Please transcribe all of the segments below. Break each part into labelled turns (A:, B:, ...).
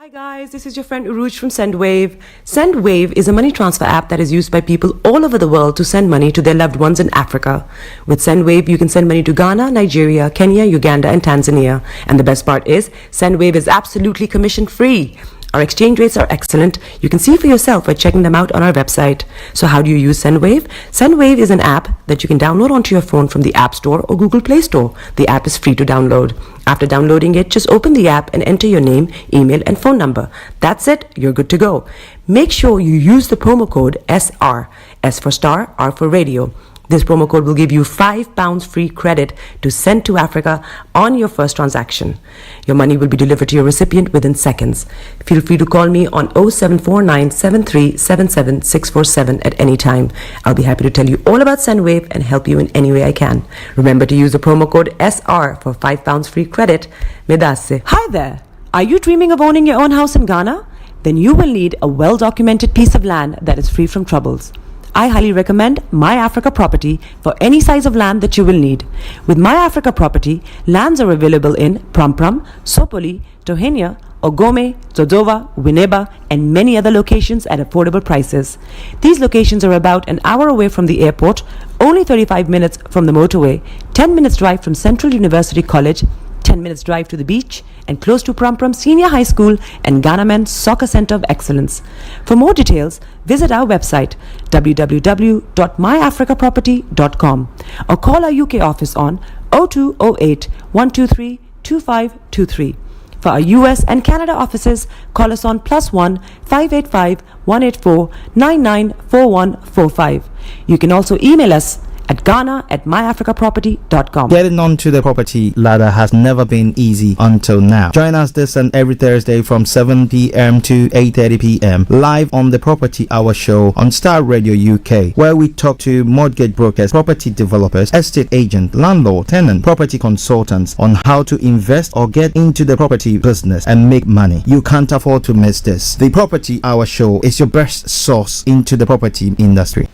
A: Hi guys, this is your friend Uruj from SendWave. SendWave is a money transfer app that is used by people all over the world to send money to their loved ones in Africa. With SendWave, you can send money to Ghana, Nigeria, Kenya, Uganda, and Tanzania. And the best part is, SendWave is absolutely commission free. Our exchange rates are excellent. You can see for yourself by checking them out on our website. So how do you use SendWave? SendWave is an app that you can download onto your phone from the App Store or Google Play Store. The app is free to download. After downloading it, just open the app and enter your name, email, and phone number. That's it. You're good to go. Make sure you use the promo code SR. S for Star, R for Radio. This promo code will give you £5 free credit to send to Africa on your first transaction. Your money will be delivered to your recipient within seconds. Feel free to call me on 0749 7377 647 at any time. I'll be happy to tell you all about SendWave and help you in any way I can. Remember to use the promo code SR for £5 free credit. Medasse. Hi there. Are you dreaming of owning your own house in Ghana? Then you will need a well-documented piece of land that is free from troubles. I highly recommend My Africa Property for any size of land that you will need. With My Africa Property, lands are available in Prampram, Sopoli, Tohenia, Ogome, Dodova, Winneba, and many other locations at affordable prices. These locations are about an hour away from the airport, only 35 minutes from the motorway, 10 minutes drive from Central University College, 10 minutes drive to the beach, and close to Prampram Senior High School and Ghana Men's Soccer Center of Excellence. For more details, visit our website www.myafricaproperty.com or call our UK office on 0208 123 2523. For our US and Canada offices, call us on +1 585 184 994145. You can also email us at ghana@myafricaproperty.com.
B: Getting onto the property ladder has never been easy until now. Join us this and every Thursday from 7 p.m. to 8:30 p.m. live on the Property Hour show on Starr Radio UK, where we talk to mortgage brokers, property developers, estate agents, landlord, tenant, property consultants on how to invest or get into the property business and make money. You can't afford to miss this. The Property Hour show is your best source into the property industry.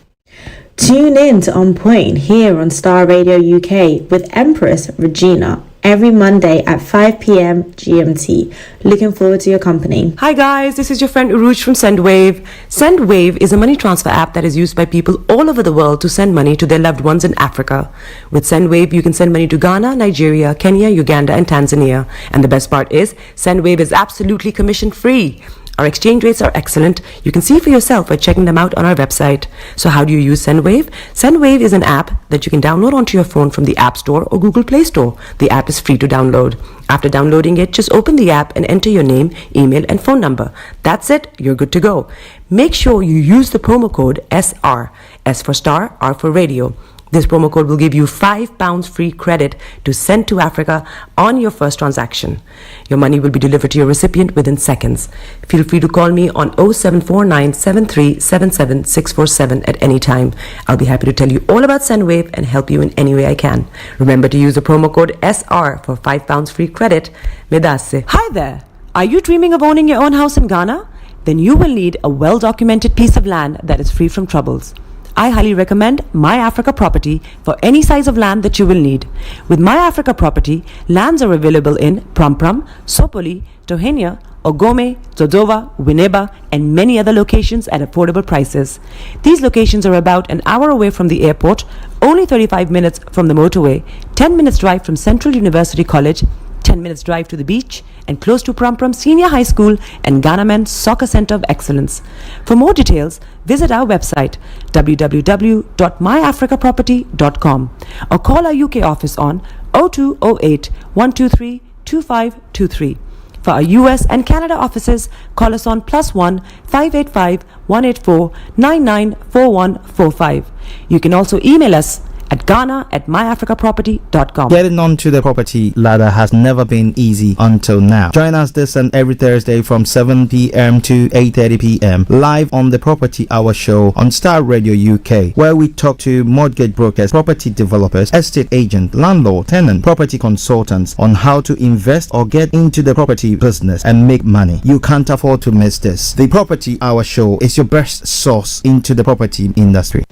C: Tune in to On Point here on Starr Radio UK with Empress Regina every Monday at 5 p.m. GMT. Looking forward to your company.
A: Hi guys, this is your friend Uruj from SendWave. SendWave is a money transfer app that is used by people all over the world to send money to their loved ones in Africa. With SendWave, you can send money to Ghana, Nigeria, Kenya, Uganda, and Tanzania. And the best part is, SendWave is absolutely commission free. Our exchange rates are excellent. You can see for yourself by checking them out on our website. So how do you use SendWave? SendWave is an app that you can download onto your phone from the App Store or Google Play Store. The app is free to download. After downloading it, just open the app and enter your name, email, and phone number. That's it. You're good to go. Make sure you use the promo code SR. S for Star, R for Radio. This promo code will give you £5 free credit to send to Africa on your first transaction. Your money will be delivered to your recipient within seconds. Feel free to call me on 0749 7377 647 at any time. I'll be happy to tell you all about SendWave and help you in any way I can. Remember to use the promo code SR for £5 free credit. Medasse. Hi there. Are you dreaming of owning your own house in Ghana? Then you will need a well-documented piece of land that is free from troubles. I highly recommend My Africa Property for any size of land that you will need. With My Africa Property, lands are available in Prampram, Sopoli, Tohenia, Ogome, Dodova, Winneba, and many other locations at affordable prices. These locations are about an hour away from the airport, only 35 minutes from the motorway, 10 minutes drive from Central University College, 10 minutes drive to the beach, and close to Prampram Senior High School and Ghana Men's Soccer Center of Excellence. For more details, visit our website www.myafricaproperty.com or call our UK office on 0208 123 2523. For our US and Canada offices, call us on +1 585 184 994145. You can also email us at ghana@myafricaproperty.com.
B: Getting onto the property ladder has never been easy until now. Join us this and every Thursday from 7 p.m. to 8:30 p.m. live on the Property Hour show on Starr Radio UK, where we talk to mortgage brokers, property developers, estate agents, landlord, tenant, property consultants on how to invest or get into the property business and make money. You can't afford to miss this. The Property Hour show is your best source into the property industry.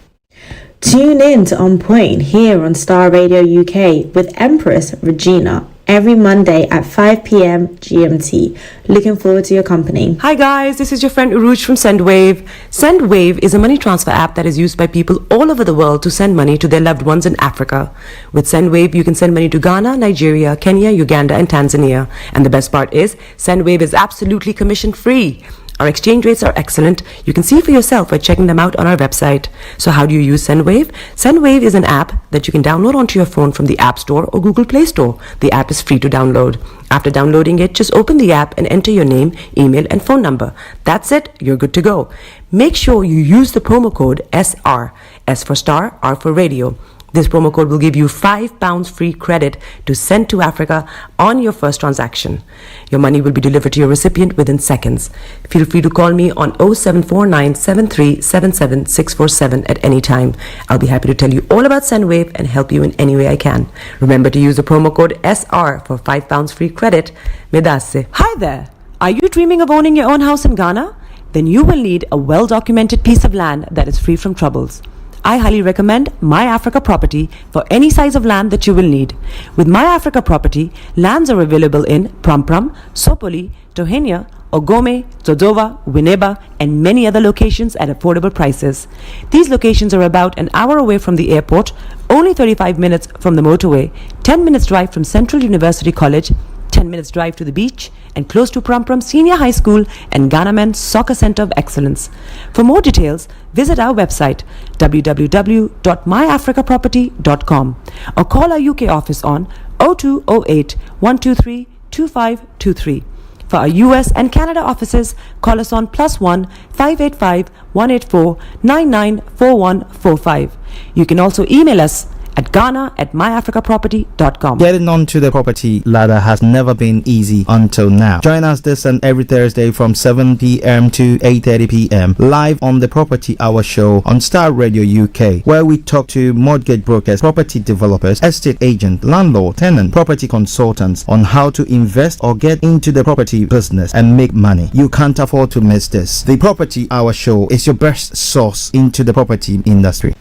C: Tune in to On Point here on Starr Radio UK with Empress Regina every Monday at 5 p.m. GMT. Looking forward to your company.
A: Hi guys, this is your friend Uruj from SendWave. SendWave is a money transfer app that is used by people all over the world to send money to their loved ones in Africa. With SendWave, you can send money to Ghana, Nigeria, Kenya, Uganda, and Tanzania. And the best part is, SendWave is absolutely commission free. Our exchange rates are excellent. You can see for yourself by checking them out on our website. So how do you use SendWave? SendWave is an app that you can download onto your phone from the App Store or Google Play Store. The app is free to download. After downloading it, just open the app and enter your name, email, and phone number. That's it. You're good to go. Make sure you use the promo code SR, S for Star, R for Radio. This promo code will give you £5 free credit to send to Africa on your first transaction. Your money will be delivered to your recipient within seconds. Feel free to call me on 0749 7377 647 at any time. I'll be happy to tell you all about SendWave and help you in any way I can. Remember to use the promo code SR for £5 free credit. Medasse. Hi there. Are you dreaming of owning your own house in Ghana? Then you will need a well-documented piece of land that is free from troubles. I highly recommend My Africa Property for any size of land that you will need. With My Africa Property, lands are available in Prampram, Sopoli, Tohenia, Ogome, Dodova, Winneba, and many other locations at affordable prices. These locations are about an hour away from the airport, only 35 minutes from the motorway, 10 minutes drive from Central University College, 10 minutes drive to the beach, and close to Prampram Senior High School and Ghana Men's Soccer Center of Excellence. For more details, visit our website www.myafricaproperty.com or call our UK office on 0208 123 2523. For our US and Canada offices, call us on +1 585 184 994145. You can also email us at ghana@myafricaproperty.com.
B: Getting onto the property ladder has never been easy until now. Join us this and every Thursday from 7 p.m. to 8:30 p.m. live on the Property Hour Show on Starr Radio UK, where we talk to mortgage brokers, property developers, estate agents, landlord, tenant, property consultants on how to invest or get into the property business and make money. You can't afford to miss this. The Property Hour Show is your best source into the property industry.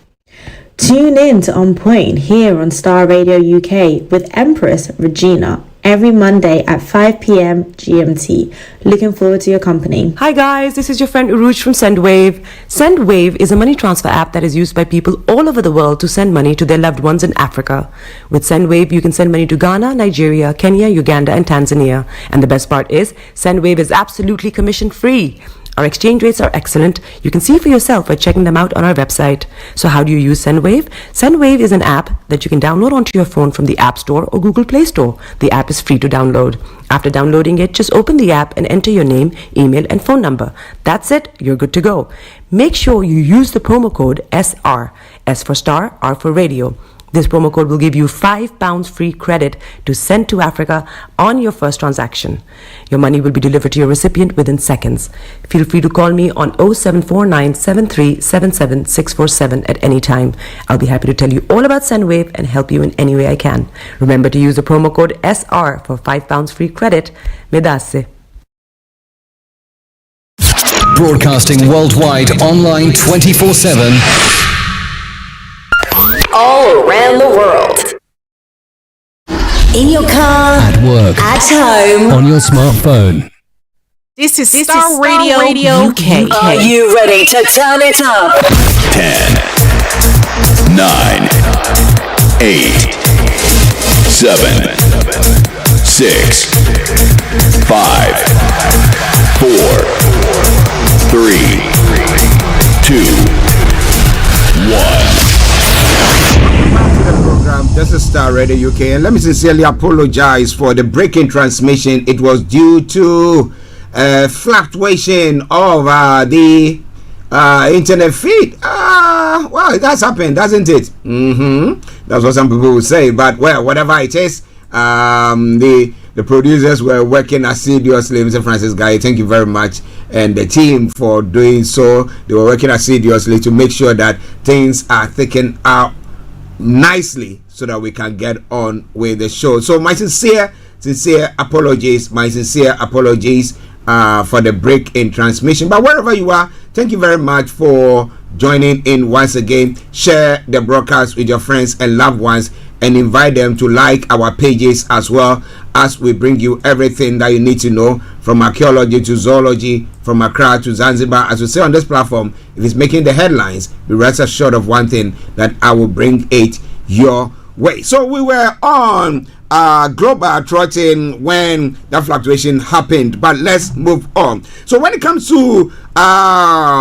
C: Tune in to On Point here on Starr Radio UK with Empress Regina every Monday at 5 p.m. GMT. Looking forward to your company.
A: Hi guys, this is your friend Uruj from SendWave. SendWave is a money transfer app that is used by people all over the world to send money to their loved ones in Africa. With SendWave, you can send money to Ghana, Nigeria, Kenya, Uganda, and Tanzania. And the best part is, SendWave is absolutely commission free. Our exchange rates are excellent. You can see for yourself by checking them out on our website. So how do you use SendWave? SendWave is an app that you can download onto your phone from the App Store or Google Play Store. The app is free to download. After downloading it, just open the app and enter your name, email, and phone number. That's it. You're good to go. Make sure you use the promo code SR, S for Star, R for Radio. This promo code will give you £5 free credit to send to Africa on your first transaction. Your money will be delivered to your recipient within seconds. Feel free to call me on 0749 7377 647 at any time. I'll be happy to tell you all about SendWave and help you in any way I can. Remember to use the promo code SR for £5 free credit. Medasse.
D: Broadcasting worldwide, online 24/7.
E: All around the world. In your car,
D: At work,
E: at home.
D: on your smartphone.
F: This is Starr Radio UK.
E: Are you ready to turn it up?
G: 10, 9, 8, 7, 6, 5, 4, 3, 2, 1.
H: Program. This is Starr Radio UK, and let me sincerely apologize for the breaking transmission. It was due to fluctuation of the internet feed. Well, that's happened, doesn't it? That's what some people will say. But well, whatever it is, the producers were working assiduously. Mr. Francis Guy, thank you very much, and the team for doing so. They were working assiduously to make sure that things are taken out nicely so that we can get on with the show. So my sincere apologies for the break in transmission. But wherever you are, thank you very much for joining in once again. Share the broadcast with your friends and loved ones, and invite them to like our pages as well, as we bring you everything that you need to know, from archaeology to zoology, from Accra to Zanzibar. As we say on this platform, if it's making the headlines, be rest assured of one thing, that I will bring it your way. So we were on global trotting when that fluctuation happened, but let's move on. So when it comes to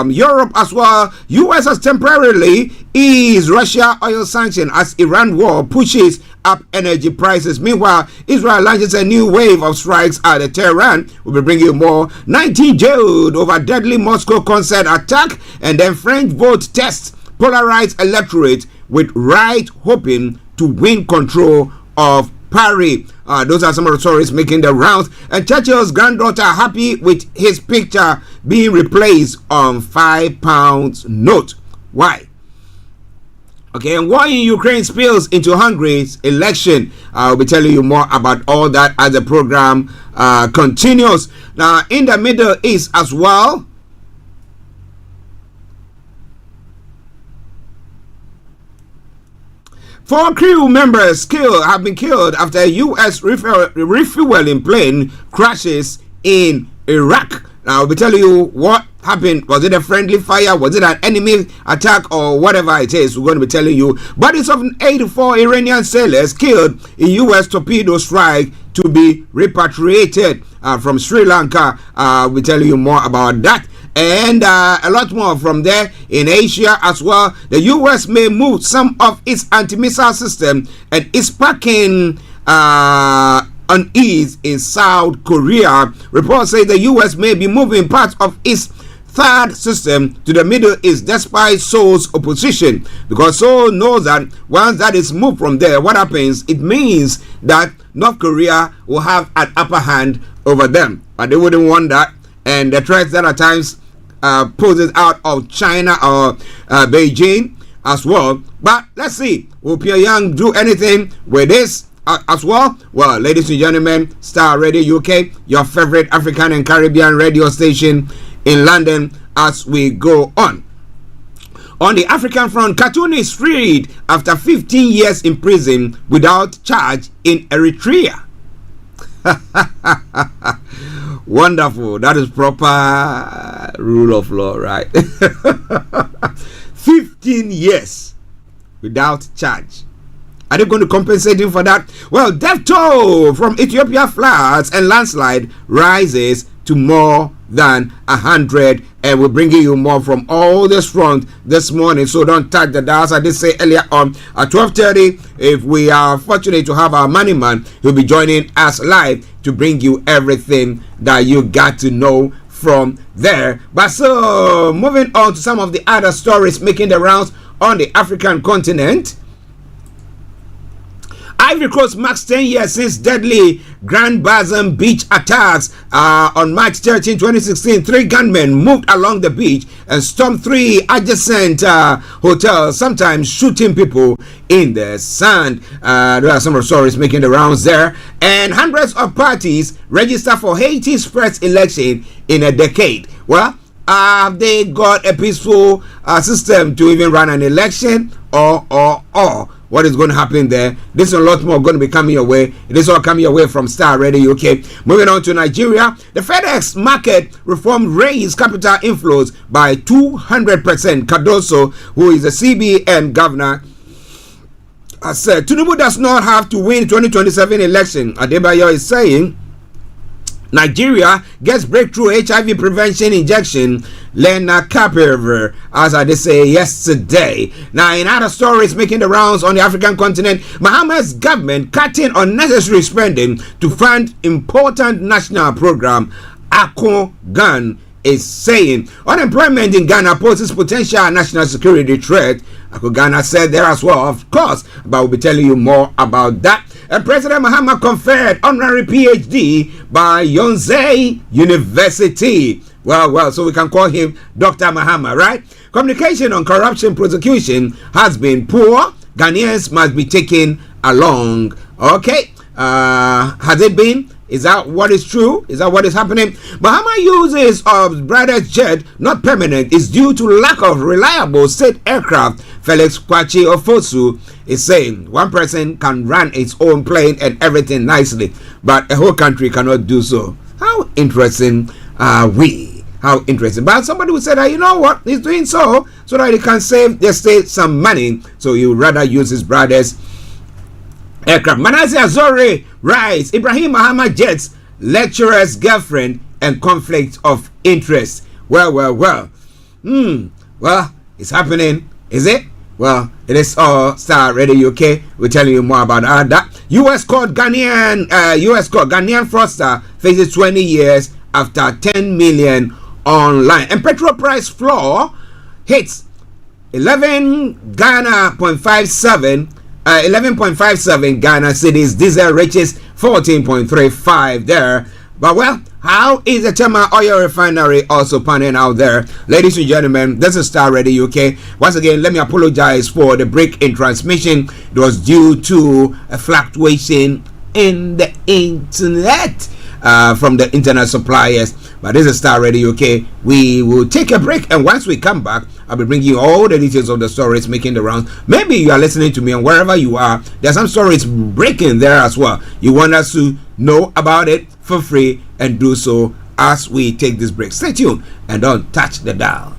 H: Europe as well, US has temporarily eased Russia oil sanction as Iran war pushes up energy prices. Meanwhile, Israel launches a new wave of strikes at Tehran. We'll be bringing you more. 19 jailed over deadly Moscow concert attack, and then French vote tests polarized electorate with right hoping to win control of Paris. Those are some of the stories making the rounds. And Churchill's granddaughter happy with his picture being replaced on £5 note. Why? Okay, and war in Ukraine spills into Hungary's election. I'll be telling you more about all that as the program continues. Now, in the Middle East as well, 4 crew members have been killed after a U.S. refueling plane crashes in Iraq. Now, I'll be telling you what happened. Was it a friendly fire? Was it an enemy attack, or whatever it is? We're going to be telling you. Bodies of 84 Iranian sailors killed in U.S. torpedo strike to be repatriated from Sri Lanka. We'll be telling you more about that. And a lot more from there. In Asia as well, the U.S. may move some of its anti-missile system and is packing unease in South Korea. Reports say the U.S. may be moving parts of its third system to the Middle East despite Seoul's opposition, because Seoul knows that once that is moved from there, what happens? It means that North Korea will have an upper hand over them, but they wouldn't want that. And the threats that at times poses out of China or Beijing as well. But let's see, will Pyongyang do anything with this as well? Well, ladies and gentlemen, Starr Radio UK, your favorite African and Caribbean radio station in London, as we go on. On the African front, Cartoon is freed after 15 years in prison without charge in Eritrea. Wonderful. That is proper rule of law, right? 15 years without charge. Are they going to compensate him for that? Well, death toll from Ethiopia floods and landslide rises to more than 100, and we're bringing you more from all this front this morning, so don't touch the dials. I did say earlier on at 12:30, if we are fortunate to have our money man, he'll be joining us live to bring you everything that you got to know from there. But so, moving on to some of the other stories making the rounds on the African continent. Ivory Coast marks 10 years since deadly Grand Bassam beach attacks. On March 13, 2016, 3 gunmen moved along the beach and stormed 3 adjacent hotels, sometimes shooting people in the sand. There are some of the stories making the rounds there. And hundreds of parties register for Haiti's first election in a decade. Well, have they got a peaceful system to even run an election, or what is going to happen there? This and a lot more going to be coming your way. It is all coming your way from Starr Radio UK. Moving on to Nigeria, the FedEx market reform raised capital inflows by 200%. Cardoso, who is the CBN governor, has said Tinubu does not have to win 2027 election. Adebayo is saying Nigeria gets breakthrough HIV prevention injection, lenacapavir, as I did say yesterday. Now, in other stories making the rounds on the African continent, Mahama's government cutting unnecessary spending to fund important national program. Akon Gan is saying unemployment in Ghana poses potential national security threat. Akon Ghana said there as well, of course, but we'll be telling you more about that. And President Mahama conferred honorary PhD by Yonsei University. Well, so we can call him Dr. Mahama, right? Communication on corruption prosecution has been poor. Ghanaians must be taken along. Okay. Has it been? Is that what is true? Is that what is happening? Bahama uses of Brothers jet not permanent is due to lack of reliable state aircraft. Felix Kwachi Ofosu is saying one person can run its own plane and everything nicely, but a whole country cannot do so. How interesting are we? How interesting. But somebody would say that, you know what, he's doing so that he can save the state some money. So he would rather use his brother's aircraft. Manasseh Azore rise. Ibrahim Muhammad jets, lecturer's girlfriend, and conflict of interest. Well. Well, it's happening. Is it? Well, it is all Star Radio UK. We're telling you more about that. U.S. court Ghanaian fraudster faces 20 years after 10 million online. And petrol price floor hits 11.57 Ghana cities. Diesel reaches 14.35 there. But well, how is the Tema oil refinery also panning out there? Ladies and gentlemen, this is Star Radio UK. Once again, let me apologize for the break in transmission. It was due to a fluctuation in the internet from the internet suppliers. But this is Star Radio UK. We will take a break, and once we come back, I'll be bringing you all the details of the stories making the rounds. Maybe you are listening to me, and wherever you are, there's some stories breaking there as well. You want us to know about it for free, and do so as we take this break. Stay tuned and don't touch the dial.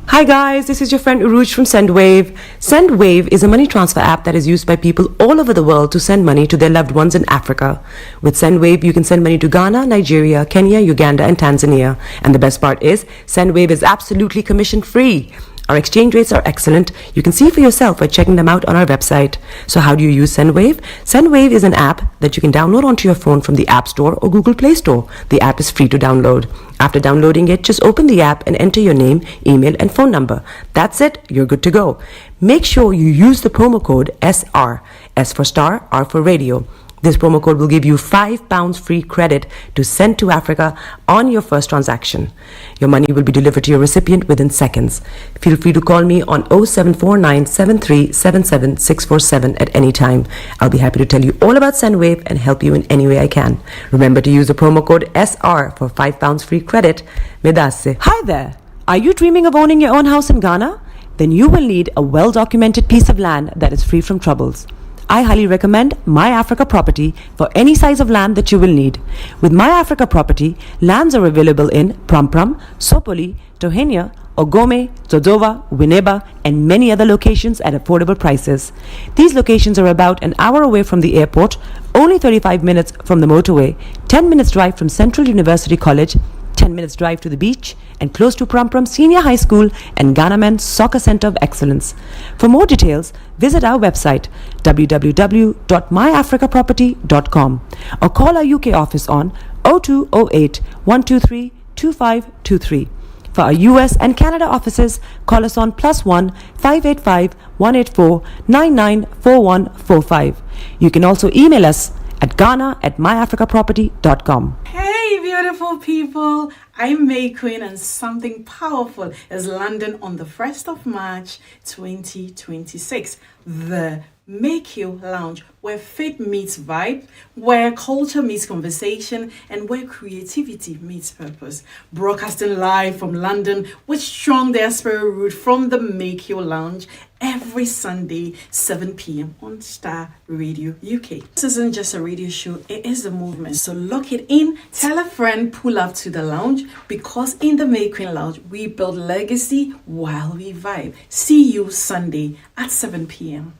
A: Hi guys, this is your friend Uruj from SendWave. SendWave is a money transfer app that is used by people all over the world to send money to their loved ones in Africa. With SendWave, you can send money to Ghana, Nigeria, Kenya, Uganda, and Tanzania. And the best part is, SendWave is absolutely commission free. Our exchange rates are excellent. You can see for yourself by checking them out on our website. So how do you use SendWave? SendWave is an app that you can download onto your phone from the App Store or Google Play Store. The app is free to download. After downloading it, just open the app and enter your name, email, and phone number. That's it. You're good to go. Make sure you use the promo code SR. S for Star, R for Radio. This promo code will give you £5 free credit to send to Africa on your first transaction. Your money will be delivered to your recipient within seconds. Feel free to call me on 0749 7377 647 at any time. I'll be happy to tell you all about SendWave and help you in any way I can. Remember to use the promo code SR for £5 free credit. Medasse. Hi there. Are you dreaming of owning your own house in Ghana? Then you will need a well-documented piece of land that is free from troubles. I highly recommend My Africa Property for any size of land that you will need. With My Africa Property, lands are available in Prampram, Sopoli, Tohenia, Ogome, Dodova, Winneba, and many other locations at affordable prices. These locations are about an hour away from the airport, only 35 minutes from the motorway, 10 minutes drive from Central University College, 10 minutes drive to the beach, and close to Prampram Senior High School and Ghanaman Soccer Center of Excellence. For more details, visit our website www.myafricaproperty.com or call our UK office on 0208 123 2523. For our US and Canada offices, call us on +1 585 184 994145. You can also email us at ghana@myafricaproperty.com.
F: Hey, beautiful people. I'm May Queen, and something powerful is landing on the 1st of March 2026. The Make You Lounge, where faith meets vibe, where culture meets conversation, and where creativity meets purpose. Broadcasting live from London with strong diaspora root from the Make You Lounge every Sunday, 7 p.m. on Star Radio UK. This isn't just a radio show, it is a movement. So lock it in, tell a friend, pull up to the lounge, because in the Make Queen Lounge, we build legacy while we vibe. See you Sunday at 7 p.m.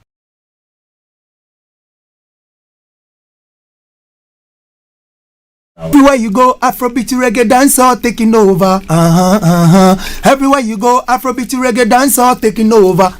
I: Everywhere you go, Afrobeat reggae dancehall taking over. Everywhere you go, Afrobeat reggae dancehall taking over.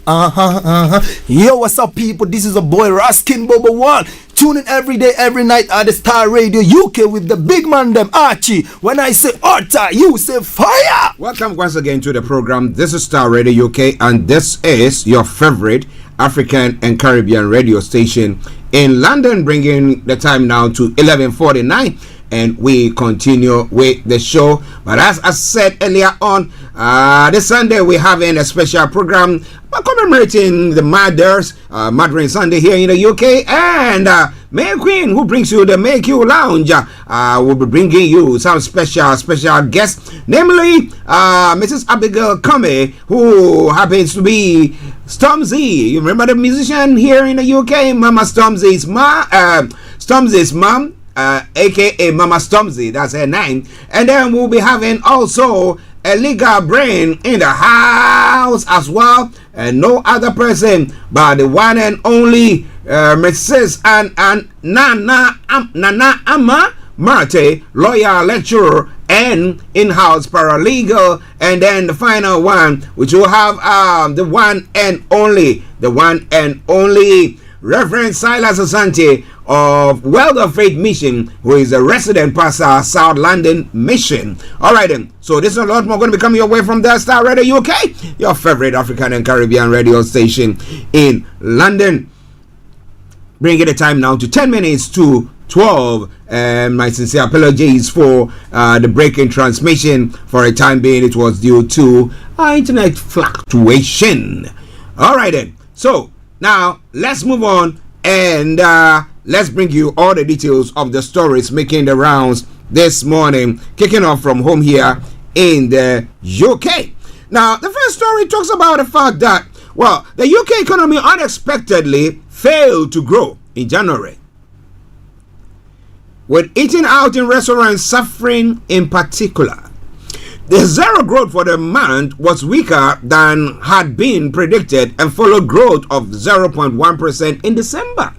I: Yo, what's up, people? This is a boy Raskin Bobo One. Tune in every day, every night at the Star Radio UK with the big man them Archie. When I say Orta, you say fire.
H: Welcome once again to the program. This is Star Radio UK, and this is your favorite African and Caribbean radio station in London, bringing the time now to 11:49. and we continue with the show. But as I said earlier on, this Sunday we're having a special program commemorating the Mothering Sunday here in the UK, and May Queen, who brings you the Make You Lounge, will be bringing you some special guests, namely Mrs. Abigail Comey, who happens to be Stormzy. You remember the musician here in the UK, Mama Stormzy's mom, aka Mama Stormzy, that's her name. And then we'll be having also a legal brain in the house as well, and no other person but the one and only Mrs. and Nana Ama Marte, lawyer, lecturer, and in-house paralegal. And then the final one, which will have the one and only Reverend Silas Asante of World of Faith Mission, who is a resident pastor, South London Mission. All right then, so this is a lot more going to be coming your way from the Star Radio UK, your favorite African and Caribbean radio station in London. Bringing the time now to 10 minutes to 12. My sincere apologies for the break in transmission. For a time being, it was due to internet fluctuation. All right then, so now let's move on and let's bring you all the details of the stories making the rounds this morning, kicking off from home here in the UK. Now, the first story talks about the fact that, well, the UK economy unexpectedly failed to grow in January, with eating out in restaurants suffering in particular. The zero growth for the month was weaker than had been predicted and followed growth of 0.1% in December.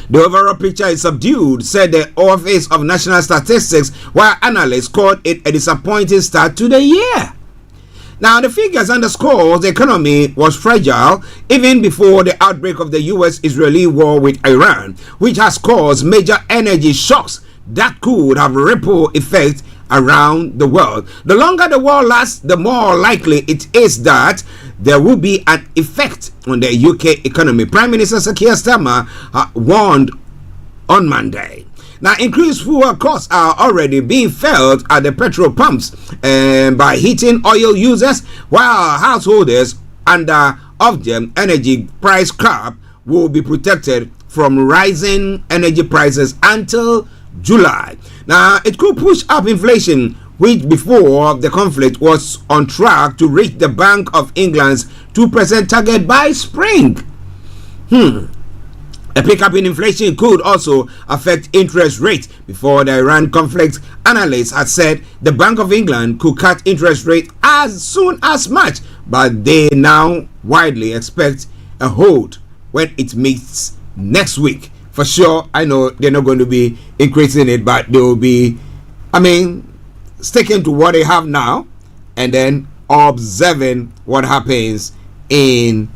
H: The overall picture is subdued, said the Office of National Statistics, while analysts called it a disappointing start to the year. Now, the figures underscore the economy was fragile even before the outbreak of the US-Israeli war with Iran, which has caused major energy shocks that could have ripple effects around the world. The longer the war lasts, the more likely it is that there will be an effect on the UK economy. Prime Minister Sir Keir Starmer warned on Monday. Now, increased fuel costs are already being felt at the petrol pumps and by heating oil users, while householders under Ofgem energy price cap will be protected from rising energy prices until July. Now, it could push up inflation, which before the conflict was on track to reach the Bank of England's 2% target by spring. A pickup in inflation could also affect interest rates. Before the Iran conflict, analysts had said the Bank of England could cut interest rates as soon as March, but they now widely expect a hold when it meets next week. For sure, I know they're not going to be increasing it, but they will be, sticking to what they have now and then observing what happens in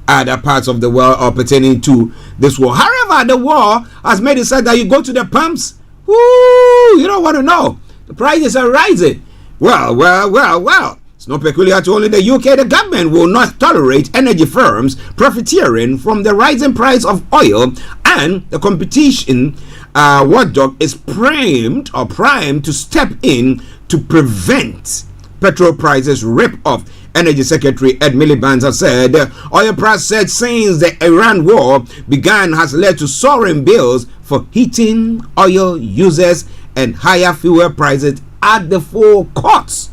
H: other parts of the world or pertaining to this war. However, the war has made it said that you go to the pumps, you don't want to know. The prices are rising. Well. It's not peculiar to only the UK. The government will not tolerate energy firms profiteering from the rising price of oil, and the competition watchdog is primed to step in to prevent petrol prices rip off. Energy Secretary Ed Miliband has said oil price surge since the Iran war began has led to soaring bills for heating oil users and higher fuel prices at the forecourts.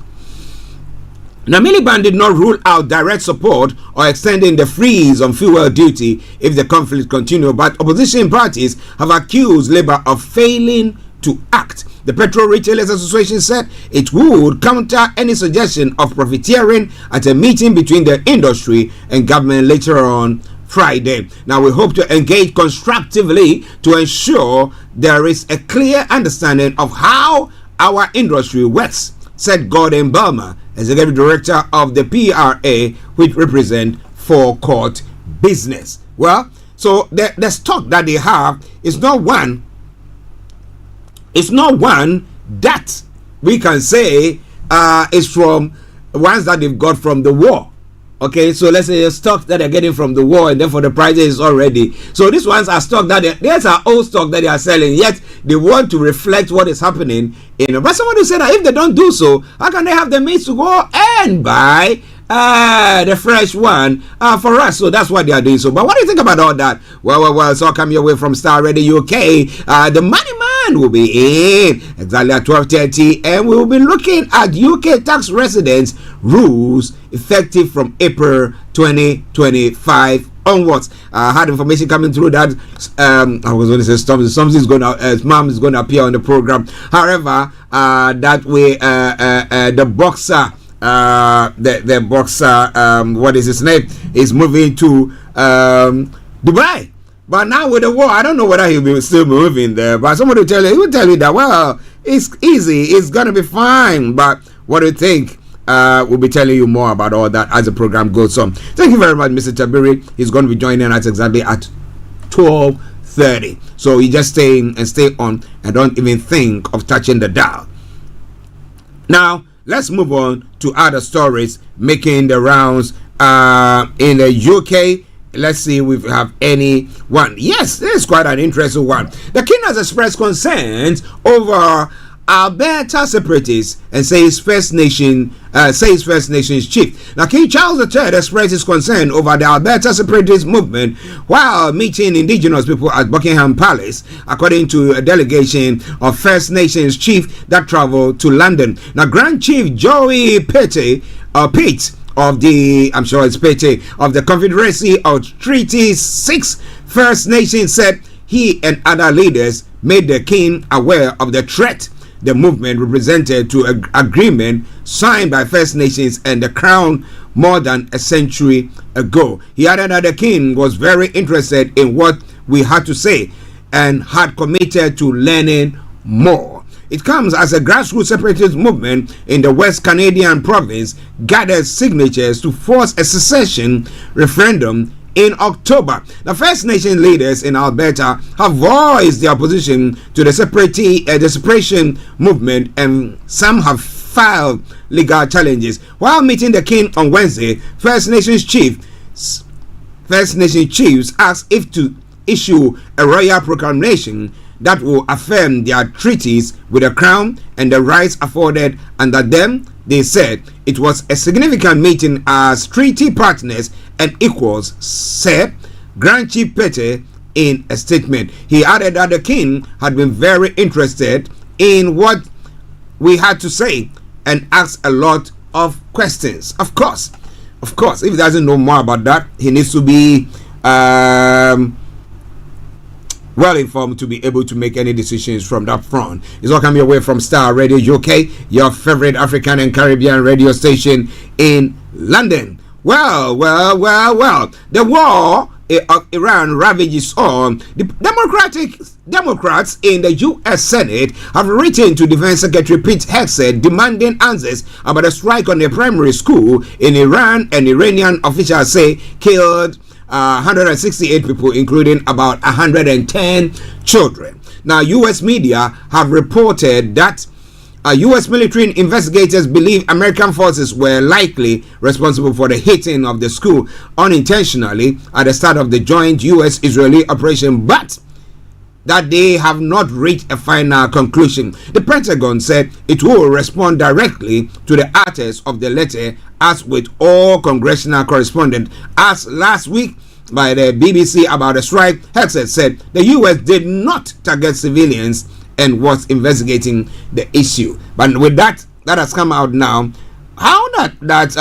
H: Now, Miliband did not rule out direct support or extending the freeze on fuel duty if the conflict continues, but opposition parties have accused Labour of failing to act. The Petrol Retailers Association said it would counter any suggestion of profiteering at a meeting between the industry and government later on Friday. Now, we hope to engage constructively to ensure there is a clear understanding of how our industry works, said Gordon Balmer, Executive Director of the PRA, which represent forecourt business. Well, so the stock that they have is not one that we can say is from ones that they've got from the war. Okay, so let's say stock that they're getting from the war, and therefore the price is already. So these ones are stock that there's are old stock that they are selling, yet they want to reflect what is happening in. But somebody said that if they don't do so, how can they have the means to go and buy the fresh one for us? So that's what they are doing. So, but what do you think about all that? Well, so come your way from Starr Radio UK. The Money Man will be in exactly at 12:30, and we will be looking at UK tax residence rules effective from April 2025 onwards. I had information coming through that I was going to say something's going to mom is going to appear on the program. However, that way the boxer. The boxer, what is his name, is moving to Dubai. But now with the war, I don't know whether he'll be still moving there. But somebody will tell you that, well, it's easy, it's gonna be fine. But what do you think? We'll be telling you more about all that as the program goes on. Thank you very much, Mr. Tabiri. He's going to be joining us exactly at 12:30. So you just stay on and don't even think of touching the dial. Now, let's move on to other stories making the rounds in the UK. Let's see if we have any one. Yes, this is quite an interesting one. The king has expressed concerns over Alberta separatists and says First Nations chief. Now, King Charles III expressed his concern over the Alberta separatist movement while meeting Indigenous people at Buckingham Palace, according to a delegation of First Nations chief that traveled to London. Now, Grand Chief Joey Pete of the, I'm sure it's Pete, of the Confederacy of Treaty 6 First Nations said he and other leaders made the king aware of the threat the movement represented to an agreement signed by First Nations and the Crown more than a century ago. He added that the king was very interested in what we had to say and had committed to learning more. It comes as a grassroots separatist movement in the West Canadian province gathered signatures to force a secession referendum in October. The First Nation leaders in Alberta have voiced their opposition to the separation movement, and some have filed legal challenges. While meeting the king on Wednesday, First Nation chiefs asked if to issue a royal proclamation that will affirm their treaties with the crown and the rights afforded under them. They said it was a significant meeting as treaty partners and equals, said Grand Chief Pete in a statement. He added that the king had been very interested in what we had to say and asked a lot of questions. Of course, if he doesn't know more about that, he needs to be well informed to be able to make any decisions from that front. It's all coming away from Starr Radio UK, your favorite African and Caribbean radio station in London. Well, the war of Iran ravages on. The Democrats in the U.S. Senate have written to Defense Secretary Pete Hegseth demanding answers about a strike on a primary school in Iran, and Iranian officials say killed 168 people, including about 110 children. Now, U.S. media have reported that U.S. military investigators believe American forces were likely responsible for the hitting of the school unintentionally at the start of the joint U.S.-Israeli operation, but that they have not reached a final conclusion. The Pentagon said it will respond directly to the authors of the letter, as with all congressional correspondents. As last week by the BBC about the strike, Hegseth said the U.S. did not target civilians and was investigating the issue. But with that has come out now. How that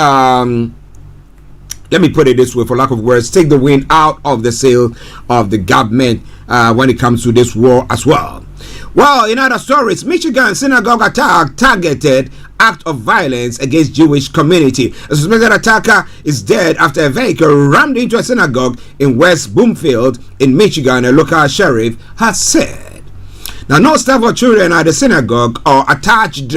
H: let me put it this way, for lack of words, take the wind out of the sail of the government when it comes to this war as well. Well, in other stories, Michigan synagogue attack targeted act of violence against Jewish community. A suspected attacker is dead after a vehicle rammed into a synagogue in West Bloomfield in Michigan, a local sheriff has said. Now, no staff or children at the synagogue or attached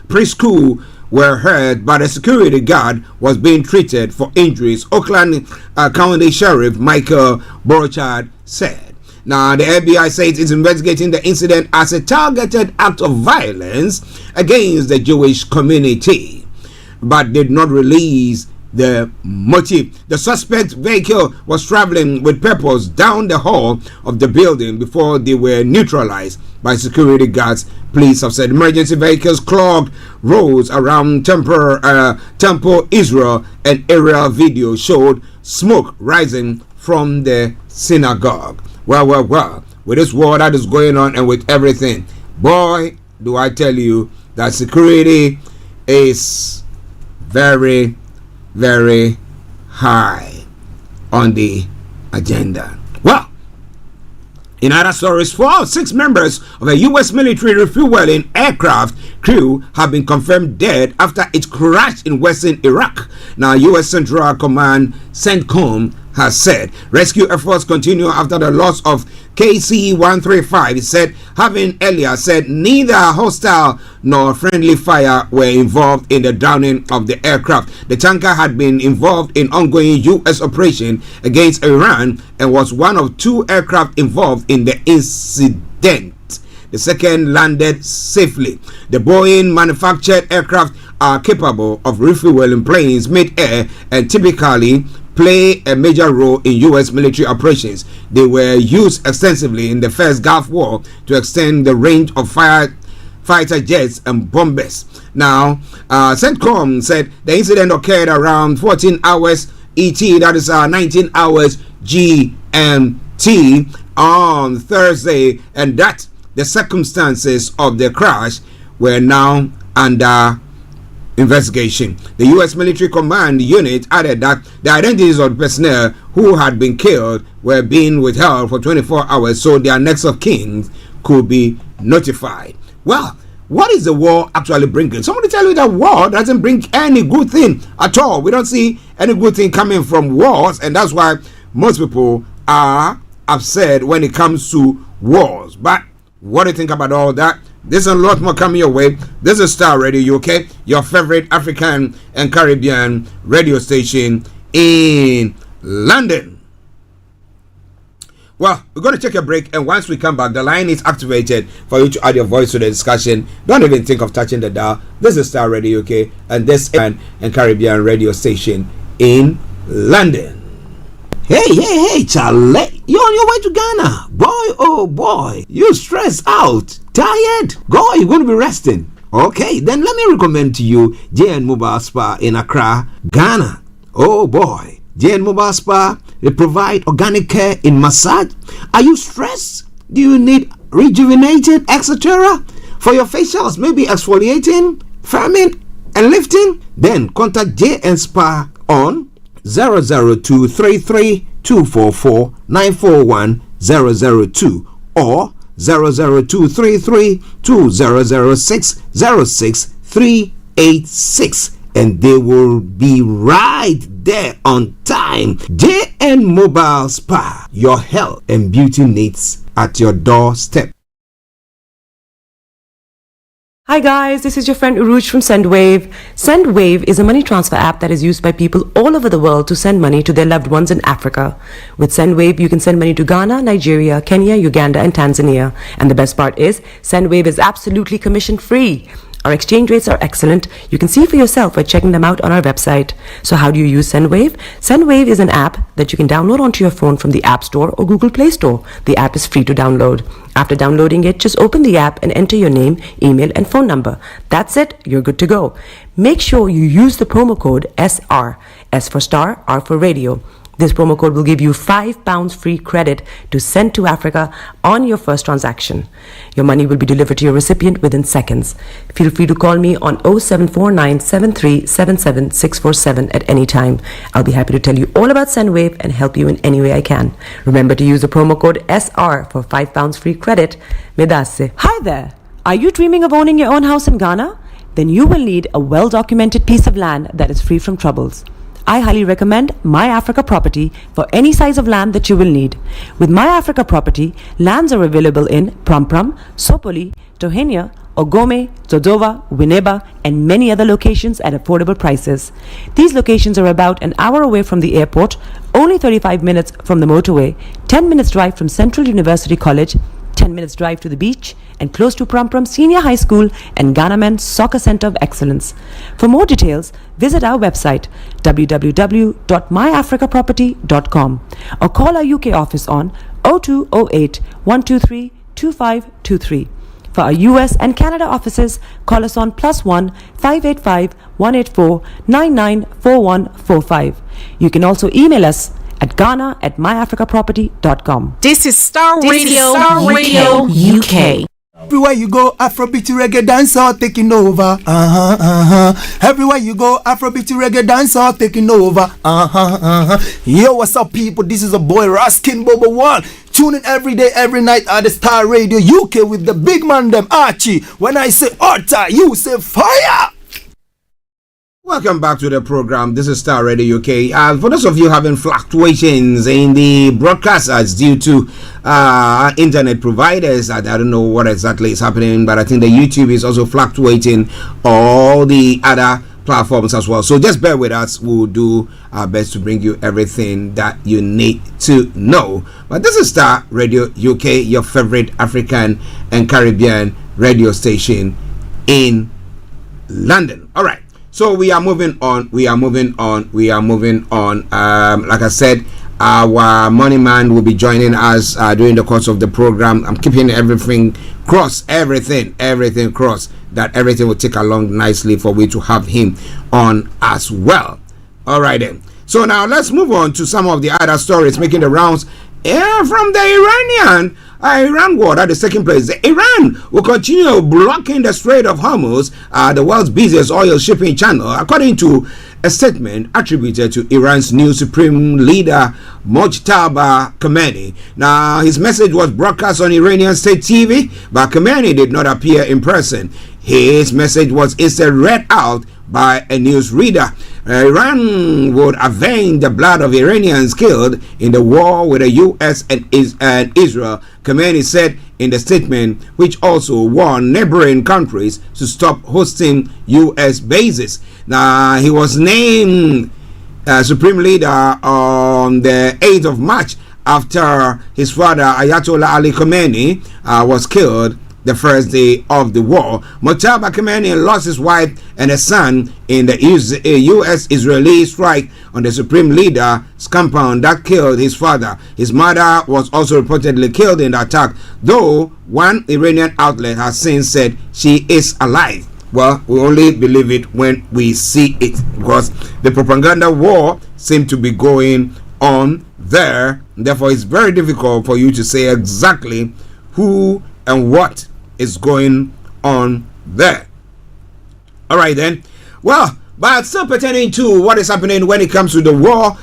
H: preschool were hurt, but a security guard was being treated for injuries, Oakland County Sheriff Michael Borchard said. Now, the FBI says it's investigating the incident as a targeted act of violence against the Jewish community, but did not release the motive. The suspect vehicle was traveling with purpose down the hall of the building before they were neutralized by security guards. Police have said emergency vehicles clogged roads around Temple, Israel, and aerial video showed smoke rising from the synagogue. Well, with this war that is going on and with everything, boy, do I tell you that security is very, very high on the agenda. Well, in other stories, 4 of 6 members of a U.S. military refueling aircraft crew have been confirmed dead after it crashed in western Iraq. Now, U.S. Central Command CENTCOM has said rescue efforts continue after the loss of KC-135. It said, having earlier said neither hostile nor friendly fire were involved in the drowning of the aircraft. The tanker had been involved in ongoing U.S. operation against Iran and was one of 2 aircraft involved in the incident. The second landed safely. The Boeing manufactured aircraft are capable of refueling planes mid-air and typically play a major role in U.S. military operations. They were used extensively in the first Gulf War to extend the range of fighter jets and bombers. Now, CENTCOM said the incident occurred around 14 hours ET, that is 19 hours GMT on Thursday, and that the circumstances of the crash were now under investigation. The U.S. Military Command Unit added that the identities of the personnel who had been killed were being withheld for 24 hours so their next of kin could be notified. Well, what is the war actually bringing? Somebody tell you that war doesn't bring any good thing at all. We don't see any good thing coming from wars, and that's why most people are upset when it comes to wars. But what do you think about all that? There's a lot more coming your way. This is Starr Radio UK, your favorite African and Caribbean radio station in London. Well, we're going to take a break, and once we come back, the line is activated for you to add your voice to the discussion. Don't even think of touching the dial. This is Starr Radio UK, and this is African and Caribbean radio station in London.
J: Hey, Charlie, you're on your way to Ghana. Boy, oh boy, you stressed out, tired? Go, you're going to be resting. Okay, then let me recommend to you JN Mobile Spa in Accra, Ghana. Oh boy, JN Mobile Spa, they provide organic care in massage. Are you stressed? Do you need rejuvenated, etc.? For your facials, maybe exfoliating, firming, and lifting? Then contact JN Spa on 00233 244 941 002 or 00233 2006 06386, and they will be right there on time. JN Mobile Spa, your health and beauty needs at your doorstep.
A: Hi guys, this is your friend Uruj from SendWave. SendWave is a money transfer app that is used by people all over the world to send money to their loved ones in Africa. With SendWave, you can send money to Ghana, Nigeria, Kenya, Uganda, and Tanzania. And the best part is, SendWave is absolutely commission free. Our exchange rates are excellent. You can see for yourself by checking them out on our website. So how do you use SendWave? SendWave is an app that you can download onto your phone from the App Store or Google Play Store. The app is free to download. After downloading it, just open the app and enter your name, email, and phone number. That's it. You're good to go. Make sure you use the promo code SR. S for Star, R for Radio. This promo code will give you £5 free credit to send to Africa on your first transaction. Your money will be delivered to your recipient within seconds. Feel free to call me on 0749 7377 647 at any time. I'll be happy to tell you all about SendWave and help you in any way I can. Remember to use the promo code SR for £5 free credit. Medasse. Hi there. Are you dreaming of owning your own house in Ghana? Then you will need a well-documented piece of land that is free from troubles. I highly recommend My Africa Property for any size of land that you will need. With My Africa Property, lands are available in Pram, Sopoli, Tohenia, Ogome, Dodova, Winneba, and many other locations at affordable prices. These locations are about an hour away from the airport, only 35 minutes from the motorway, 10 minutes drive from Central University College, 10 minutes drive to the beach, and close to Prum Prum Senior High School and Ghana Men's Soccer Center of Excellence. For more details, visit our website www.myafricaproperty.com or call our UK office on 0208 123 2523. For our US and Canada offices, call us on +1 585 184 994145. You can also email us at ghana@myafricaproperty.com.
E: This is Star Radio UK.
I: Everywhere you go, Afrobeat reggae dancehall taking over. Everywhere you go, Afrobeat reggae dancehall taking over. Yo, what's up, people? This is a boy Raskin Bobo One. Tune in every day, every night at the Star Radio UK with the big man them Archie. When I say Orta, you say fire.
H: Welcome back to the program. This is Star Radio UK. For those of you having fluctuations in the broadcast as due to internet providers, I don't know what exactly is happening, but I think the YouTube is also fluctuating, all the other platforms as well. So just bear with us. We'll do our best to bring you everything that you need to know. But this is Star Radio UK, your favorite African and Caribbean radio station in London. All right. So we are moving on. Like I said, our money man will be joining us during the course of the program. I'm keeping everything cross, everything cross, that everything will take along nicely for we to have him on as well. All right then. So now let's move on to some of the other stories making the rounds from the Iran war at the second place. Iran will continue blocking the Strait of Hormuz, the world's busiest oil shipping channel, according to a statement attributed to Iran's new supreme leader Mojtaba Khamenei. Now, his message was broadcast on Iranian state TV, but Khamenei did not appear in person. His message was instead read out by a newsreader. Iran would avenge the blood of Iranians killed in the war with the U.S. and Israel, Khamenei said in the statement, which also warned neighboring countries to stop hosting U.S. bases. Now, he was named Supreme Leader on the 8th of March after his father, Ayatollah Ali Khamenei, was killed the first day of the war. Mojtaba Khamenei lost his wife and a son in the U.S.-Israeli strike on the Supreme Leader's compound that killed his father. His mother was also reportedly killed in the attack, though one Iranian outlet has since said she is alive. Well, we only believe it when we see it, because the propaganda war seems to be going on there. Therefore, it's very difficult for you to say exactly who and what is going on there. All right then. Well, but still pertaining to what is happening when it comes to the war,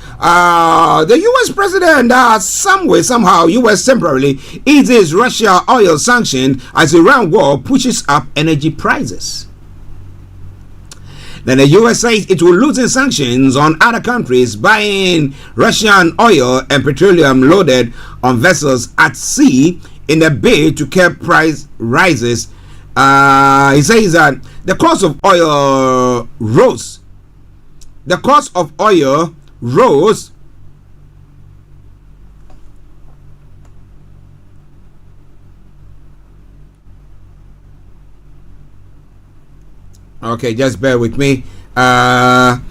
H: the U.S. president, somehow, U.S. temporarily eases Russia oil sanction as Iran war pushes up energy prices. Then the U.S. says it will loosen sanctions on other countries buying Russian oil and petroleum loaded on vessels at sea in a bid to curb price rises. He says that the cost of oil rose. The cost of oil rose okay, just bear with me. The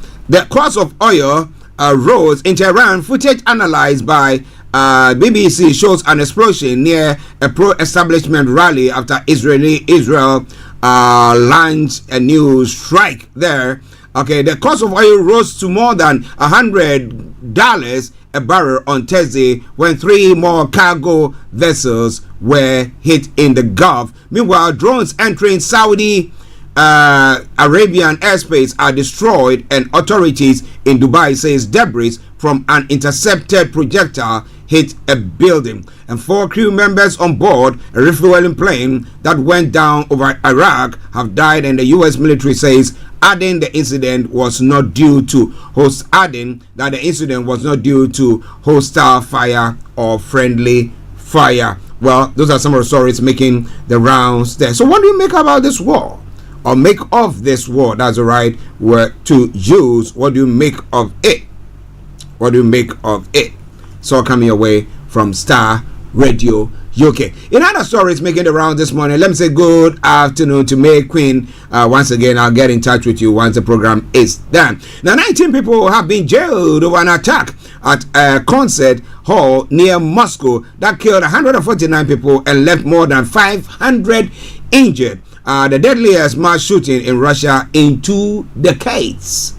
H: cost of oil rose in Tehran. Footage analyzed by BBC shows an explosion near a pro-establishment rally after Israel launched a new strike there. Okay, the cost of oil rose to more than $100 a barrel on Thursday when 3 more cargo vessels were hit in the Gulf. Meanwhile, drones entering Saudi Arabian airspace are destroyed, and authorities in Dubai says debris from an intercepted projectile hit a building, and 4 crew members on board a refueling plane that went down over Iraq have died, and the U.S. military says adding the incident was not due to hostile fire or friendly fire. Well, those are some of the stories making the rounds there. So what do you make about this war? Or make of this war? That's the right word to use. What do you make of it? What do you make of it? So coming away from Star Radio UK. In other stories making the round this morning, let me say good afternoon to May Queen. Once again, I'll get in touch with you once the program is done. Now, 19 people have been jailed over an attack at a concert hall near Moscow that killed 149 people and left more than 500 injured. The deadliest mass shooting in Russia in 2 decades.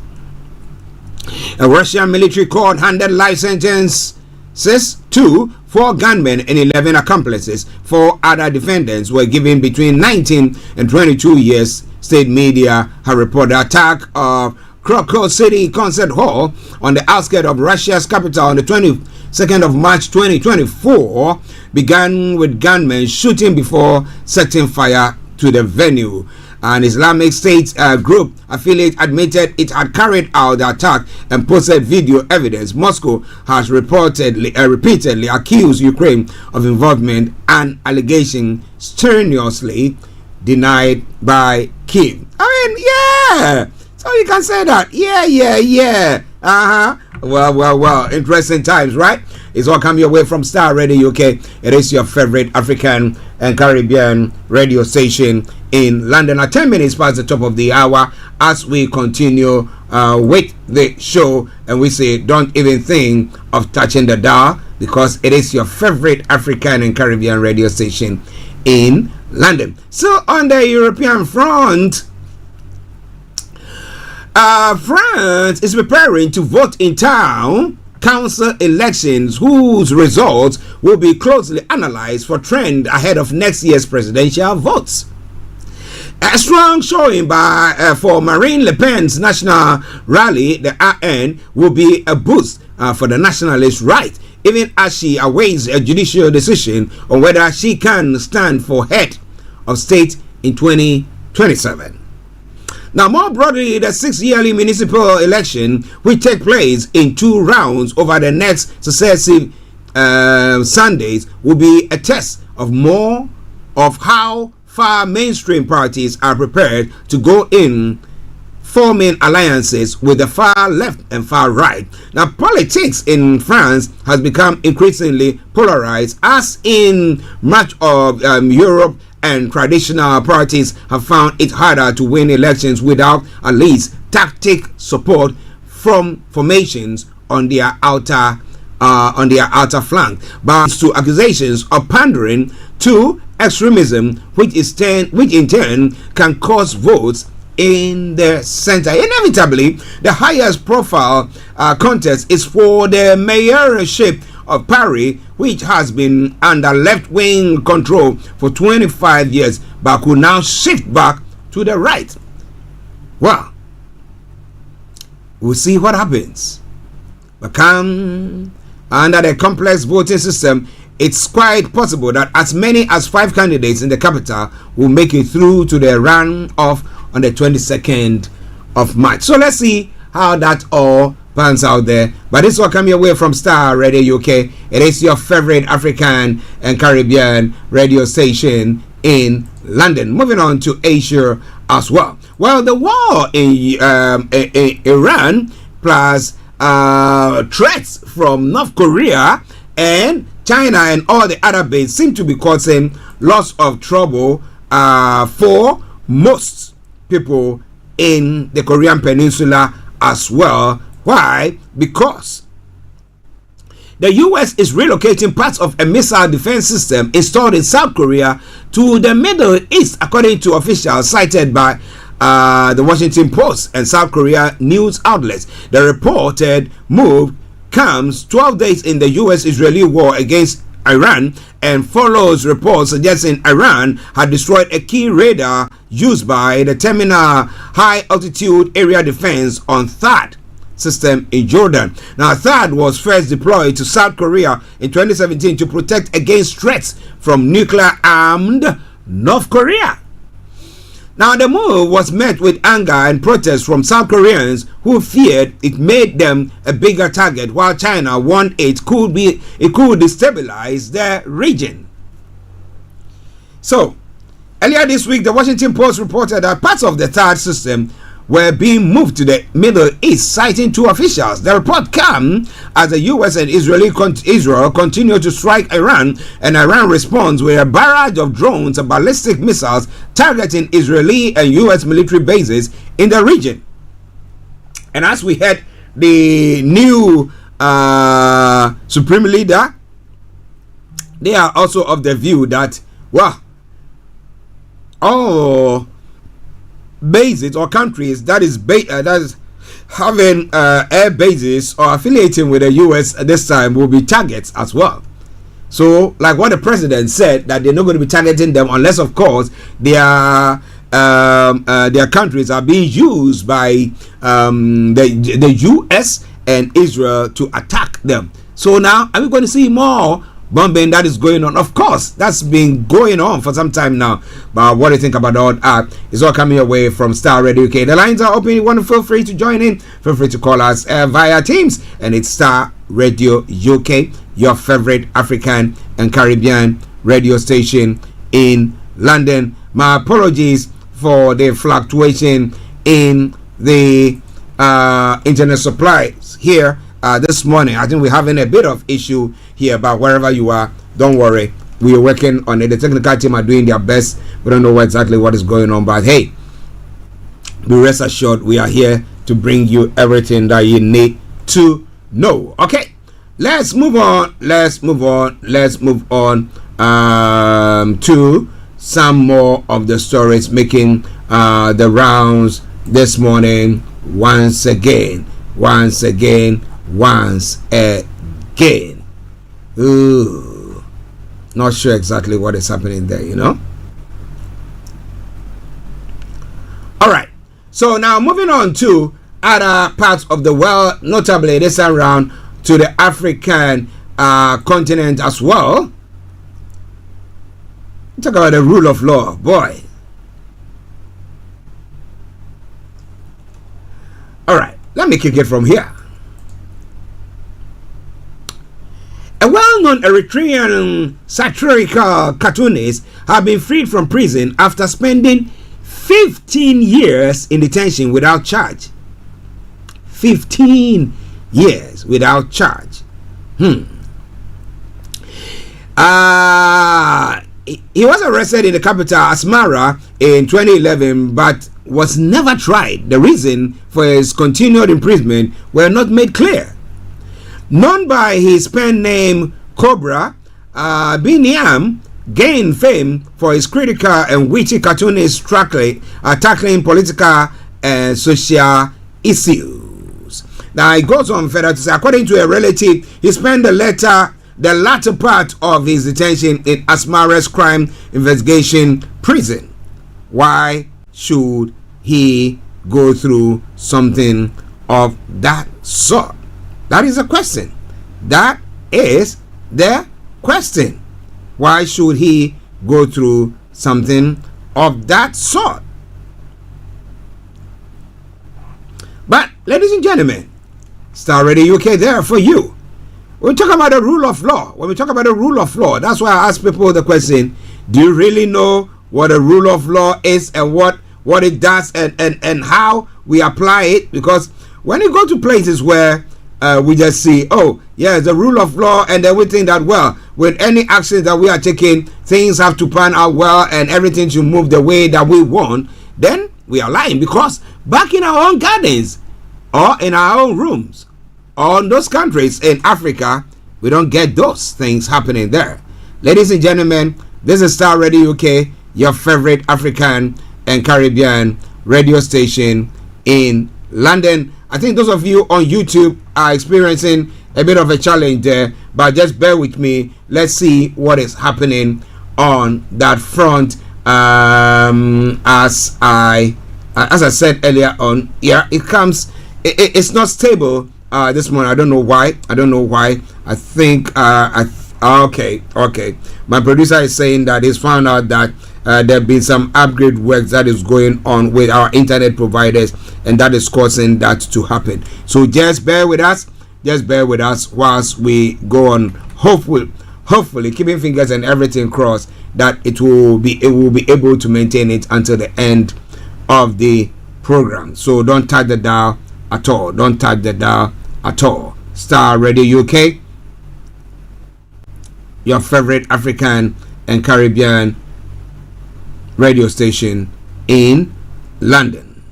H: A Russian military court handed life sentences to 4 gunmen and 11 accomplices. 4 other defendants were given between 19 and 22 years. State media have reported the attack of Krakow City Concert Hall on the outskirts of Russia's capital on the 22nd of March 2024 began with gunmen shooting before setting fire to the venue. An Islamic State group affiliate admitted it had carried out the attack and posted video evidence. Moscow has repeatedly accused Ukraine of involvement, an allegation strenuously denied by Kiev. I mean, yeah. So you can say that. Yeah. Well. Interesting times, right? It's all coming your way from Starr Radio UK. It is your favorite African and Caribbean radio station in London. At 10 minutes past the top of the hour, as we continue with the show, and we say, don't even think of touching the dial, because it is your favorite African and Caribbean radio station in London. So on the European front, France is preparing to vote in town council elections whose results will be closely analyzed for trend ahead of next year's presidential votes. A strong showing for Marine Le Pen's national rally, the RN, will be a boost for the nationalist right, even as she awaits a judicial decision on whether she can stand for head of state in 2027. Now, more broadly, the 6th yearly municipal election, which take place in 2 rounds over the next successive Sundays, will be a test of more of how far mainstream parties are prepared to go in forming alliances with the far left and far right. Now, politics in France has become increasingly polarized, as in much of Europe, and traditional parties have found it harder to win elections without at least tactic support from formations on their outer flank, but to accusations of pandering to extremism, which in turn can cost votes in the center. Inevitably, the highest profile contest is for the mayorship of Paris, which has been under left-wing control for 25 years, but could now shift back to the right. Well, we'll see what happens. But come under the complex voting system, it's quite possible that as many as 5 candidates in the capital will make it through to the run-off on the 22nd of March. So let's see how that all pans out there. But this will come your way from Starr Radio UK. It is your favorite African and Caribbean radio station in London. Moving on to Asia as well. Well, the war in Iran plus threats from North Korea and China and all the other bases seem to be causing lots of trouble for most people in the Korean Peninsula as well. Why? Because the US is relocating parts of a missile defense system installed in South Korea to the Middle East, according to officials cited by the Washington Post and South Korea news outlets. The reported move comes 12 days in the US-Israeli war against Iran and follows reports suggesting Iran had destroyed a key radar used by the Terminal High Altitude Area Defense on THAAD system in Jordan. Now, THAAD was first deployed to South Korea in 2017 to protect against threats from nuclear-armed North Korea. Now, the move was met with anger and protest from South Koreans who feared it made them a bigger target, while China warned it could destabilize the region. So, earlier this week, the Washington Post reported that parts of the THAAD system were being moved to the Middle East, citing two officials. The report came as the U.S. and Israel continue to strike Iran, and Iran responds with a barrage of drones and ballistic missiles targeting Israeli and U.S. military bases in the region. And as we heard, the new supreme leader, they are also of the view that, well, all bases or countries that is having air bases or affiliating with the US at this time will be targets as well. So, like what the president said, that they're not going to be targeting them unless, of course, their countries are being used by the US and Israel to attack them. So now, are we going to see more bombing that is going on? Of course, that's been going on for some time now. But what do you think about all that? It's all coming away from Starr Radio UK. The lines are open. You want to feel free to join in. Feel free to call us via Teams. And it's Starr Radio UK, your favorite African and Caribbean radio station in London. My apologies for the fluctuation in the internet supplies here this morning. I think we're having a bit of issue here, but wherever you are, don't worry, we are working on it. The technical team are doing their best. We don't know exactly what is going on, but hey, be rest assured we are here to bring you everything that you need to know. Okay, let's move on to some more of the stories making the rounds this morning once again. Ooh, not sure exactly what is happening there, you know. All right, so now moving on to other parts of the world, notably this time around to the African continent as well. Talk about the rule of law, boy. All right, let me kick it from here. A well-known Eritrean satirical cartoonist has been freed from prison after spending 15 years in detention without charge. 15 years without charge. He was arrested in the capital Asmara in 2011 but was never tried. The reason for his continued imprisonment were not made clear. Known by his pen name Cobra, Biniam gained fame for his critical and witty cartoonist tackling political and social issues. Now it goes on further to say, according to a relative, he spent the latter part of his detention in Asmara's crime investigation prison. Why should he go through something of that sort? That is a question. That is the question. Why should he go through something of that sort? But, ladies and gentlemen, Starr Radio UK there for you. When we talk about the rule of law, that's why I ask people the question, do you really know what a rule of law is and what it does and how we apply it? Because when you go to places where we just see, oh, yeah, the rule of law, and then we think that, well, with any actions that we are taking, things have to pan out well and everything should move the way that we want, then we are lying. Because back in our own gardens or in our own rooms or in those countries in Africa, we don't get those things happening there. Ladies and gentlemen, this is Starr Radio UK, your favorite African and Caribbean radio station in London. I think those of you on YouTube are experiencing a bit of a challenge there, but just bear with me. Let's see what is happening on that front. As I said earlier on, yeah, it's not stable this morning. I don't know why. I think okay. My producer is saying that he's found out that there have been some upgrade work that is going on with our internet providers, and that is causing that to happen. So just bear with us whilst we go on. Hopefully keeping fingers and everything crossed that it will be able to maintain it until the end of the program. So don't touch the dial at all. Don't touch the dial at all. Star Radio UK, your favorite African and Caribbean radio station in London.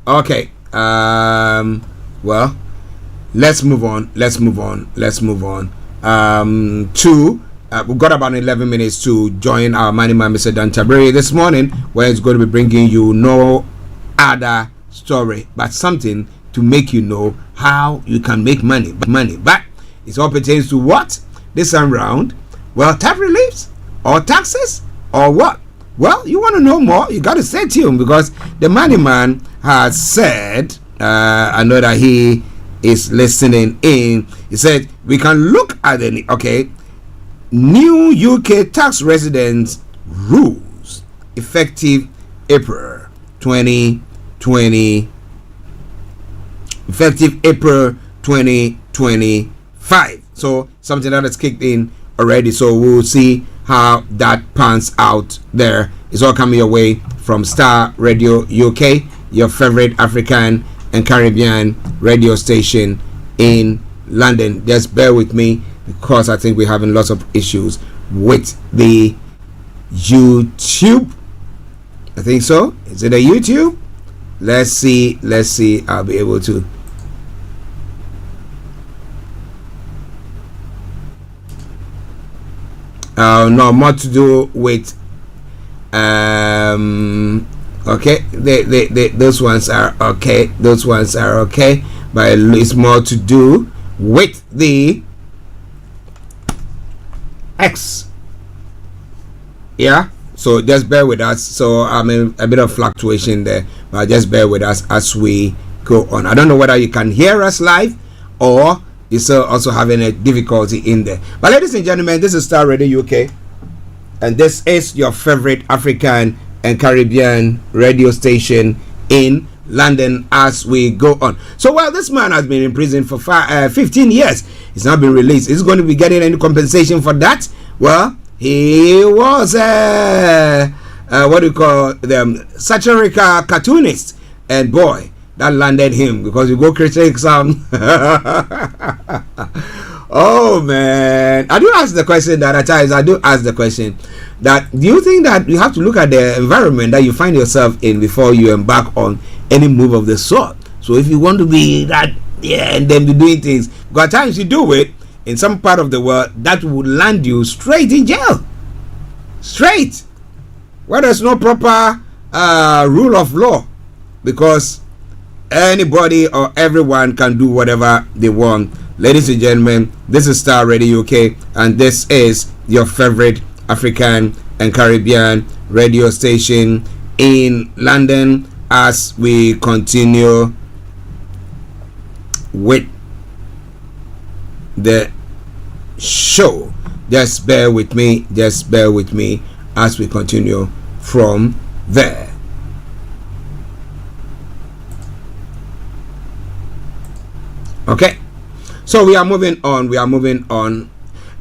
H: Okay. Well, let's move on. We've got about 11 minutes to join our money man, Mr. Dan Tabiri, this morning, where it's going to be bringing you no other story but something to make you know how you can make money. But it all pertains to what this time round? Well, tax reliefs or taxes or what? Well, you want to know more, you got to stay tuned, because the money man has said, I know that he is listening in. He said we can look at the new UK tax residence rules effective April 2020, effective April 2025. So something that has kicked in already. So we'll see how that pans out there. It's all coming your way from Star Radio UK, your favorite African and Caribbean radio station in London. Just bear with me, because I think we're having lots of issues with the YouTube. I think so. Is it a YouTube? Let's see. I'll be able to. No, more to do with okay, those ones are okay, but it's more to do with the X. Yeah, so just bear with us. So I mean, a bit of fluctuation there, but just bear with us as we go on. I don't know whether you can hear us live or you're still also having a difficulty in there. But ladies and gentlemen, this is Star Radio UK, and this is your favorite African and Caribbean radio station in London as we go on. So while this man has been in prison for 15 years, he's not been released. Is he going to be getting any compensation for that? Well, he was what do you call them, satirical cartoonist, and boy, that landed him, because you go critique some. Oh man, I do ask the question that at times do you think that you have to look at the environment that you find yourself in before you embark on any move of the sort? So if you want to be that, and then be doing things, because at times you do it in some part of the world that would land you straight in jail, straight, where there's no proper rule of law, because anybody or everyone can do whatever they want. Ladies and gentlemen, this is Star Radio UK, and this is your favorite African and Caribbean radio station in London as we continue with the show. Just bear with me as we continue from there. Okay, so we are moving on.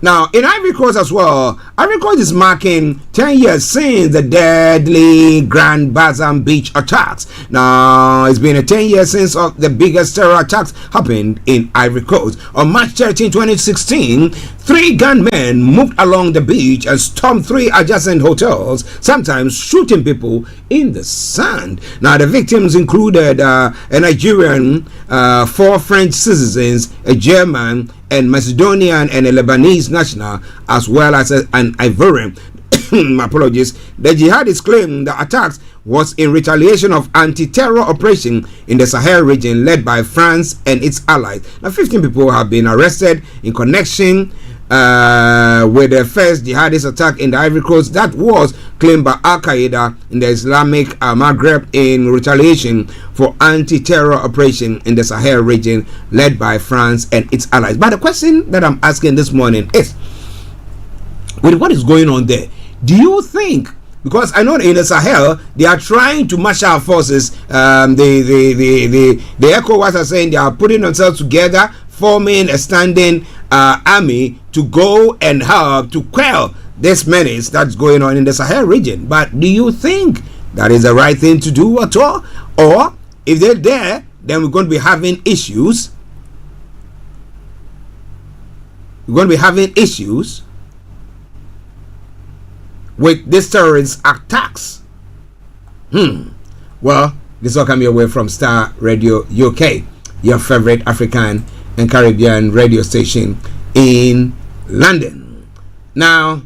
H: Now, in Ivory Coast as well, Ivory Coast is marking 10 years since the deadly Grand Bassam beach attacks. Now, it's been 10 years since the biggest terror attacks happened in Ivory Coast. On March 13, 2016, 3 gunmen moved along the beach and stormed 3 adjacent hotels, sometimes shooting people in the sand. Now, the victims included a Nigerian, 4 French citizens, a German, and Macedonian, and a Lebanese national, as well as an Ivorian. My apologies. The jihadists claim the attacks was in retaliation of anti-terror operation in the Sahel region led by France and its allies. Now, 15 people have been arrested in connection with the first jihadist attack in the Ivory Coast that was claimed by Al-Qaeda in the Islamic Maghreb in retaliation for anti-terror operation in the Sahel region led by France and its allies. But the question that I'm asking this morning is, with what is going on there, do you think, because I know in the Sahel they are trying to marshal our forces, the ECOWAS are saying they are putting themselves together, forming a standing army to go and help to quell this menace that's going on in the Sahel region. But do you think that is the right thing to do at all? Or if they're there, then we're going to be having issues. We're going to be having issues with these terrorist attacks. Well, this all coming away from Star Radio UK, your favorite African and Caribbean radio station in London. Now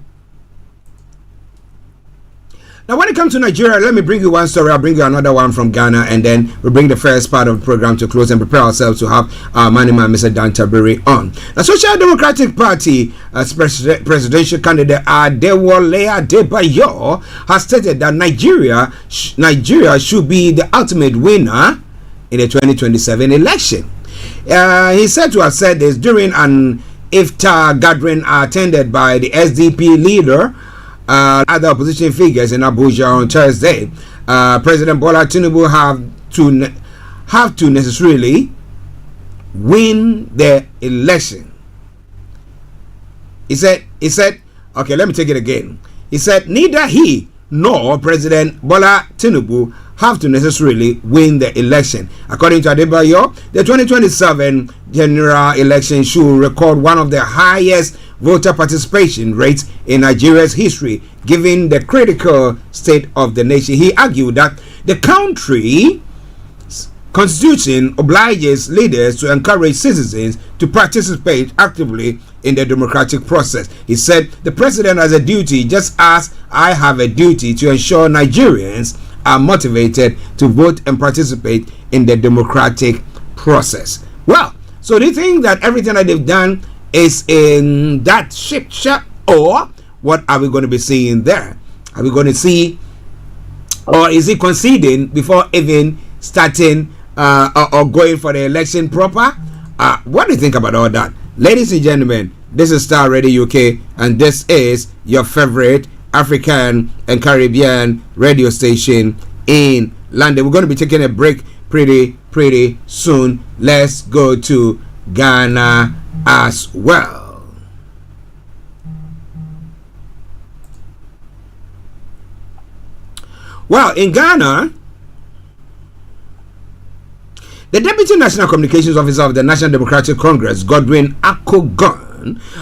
H: when it comes to Nigeria, let me bring you one story. I'll bring you another one from Ghana, and then we'll bring the first part of the program to close and prepare ourselves to have our man, Mr. Dan Tabiri, on. The Social Democratic Party presidential candidate Adewale Adebayo has stated that Nigeria should be the ultimate winner in the 2027 election. He said to have said this during an iftar gathering attended by the SDP leader, other opposition figures in Abuja on Thursday. President Bola Tinubu have to necessarily win the election. He said, okay, let me take it again. He said, neither he nor President Bola Tinubu have to necessarily win the election. According to Adebayo, the 2027 general election should record one of the highest voter participation rates in Nigeria's history, given the critical state of the nation. He argued that the country's constitution obliges leaders to encourage citizens to participate actively in the democratic process. He said, the president has a duty, just as I have a duty, to ensure Nigerians are motivated to vote and participate in the democratic process. Well, so do you think that everything that they've done is in that ship, or what are we going to be seeing there? Are we going to see, or is he conceding before even starting or going for the election proper? What do you think about all that? Ladies and gentlemen, this is Star Radio UK, and this is your favorite African and Caribbean radio station in London. We're going to be taking a break pretty soon. Let's go to Ghana as well. Well, in Ghana, the Deputy National Communications Officer of the National Democratic Congress, Godwin Akoghan,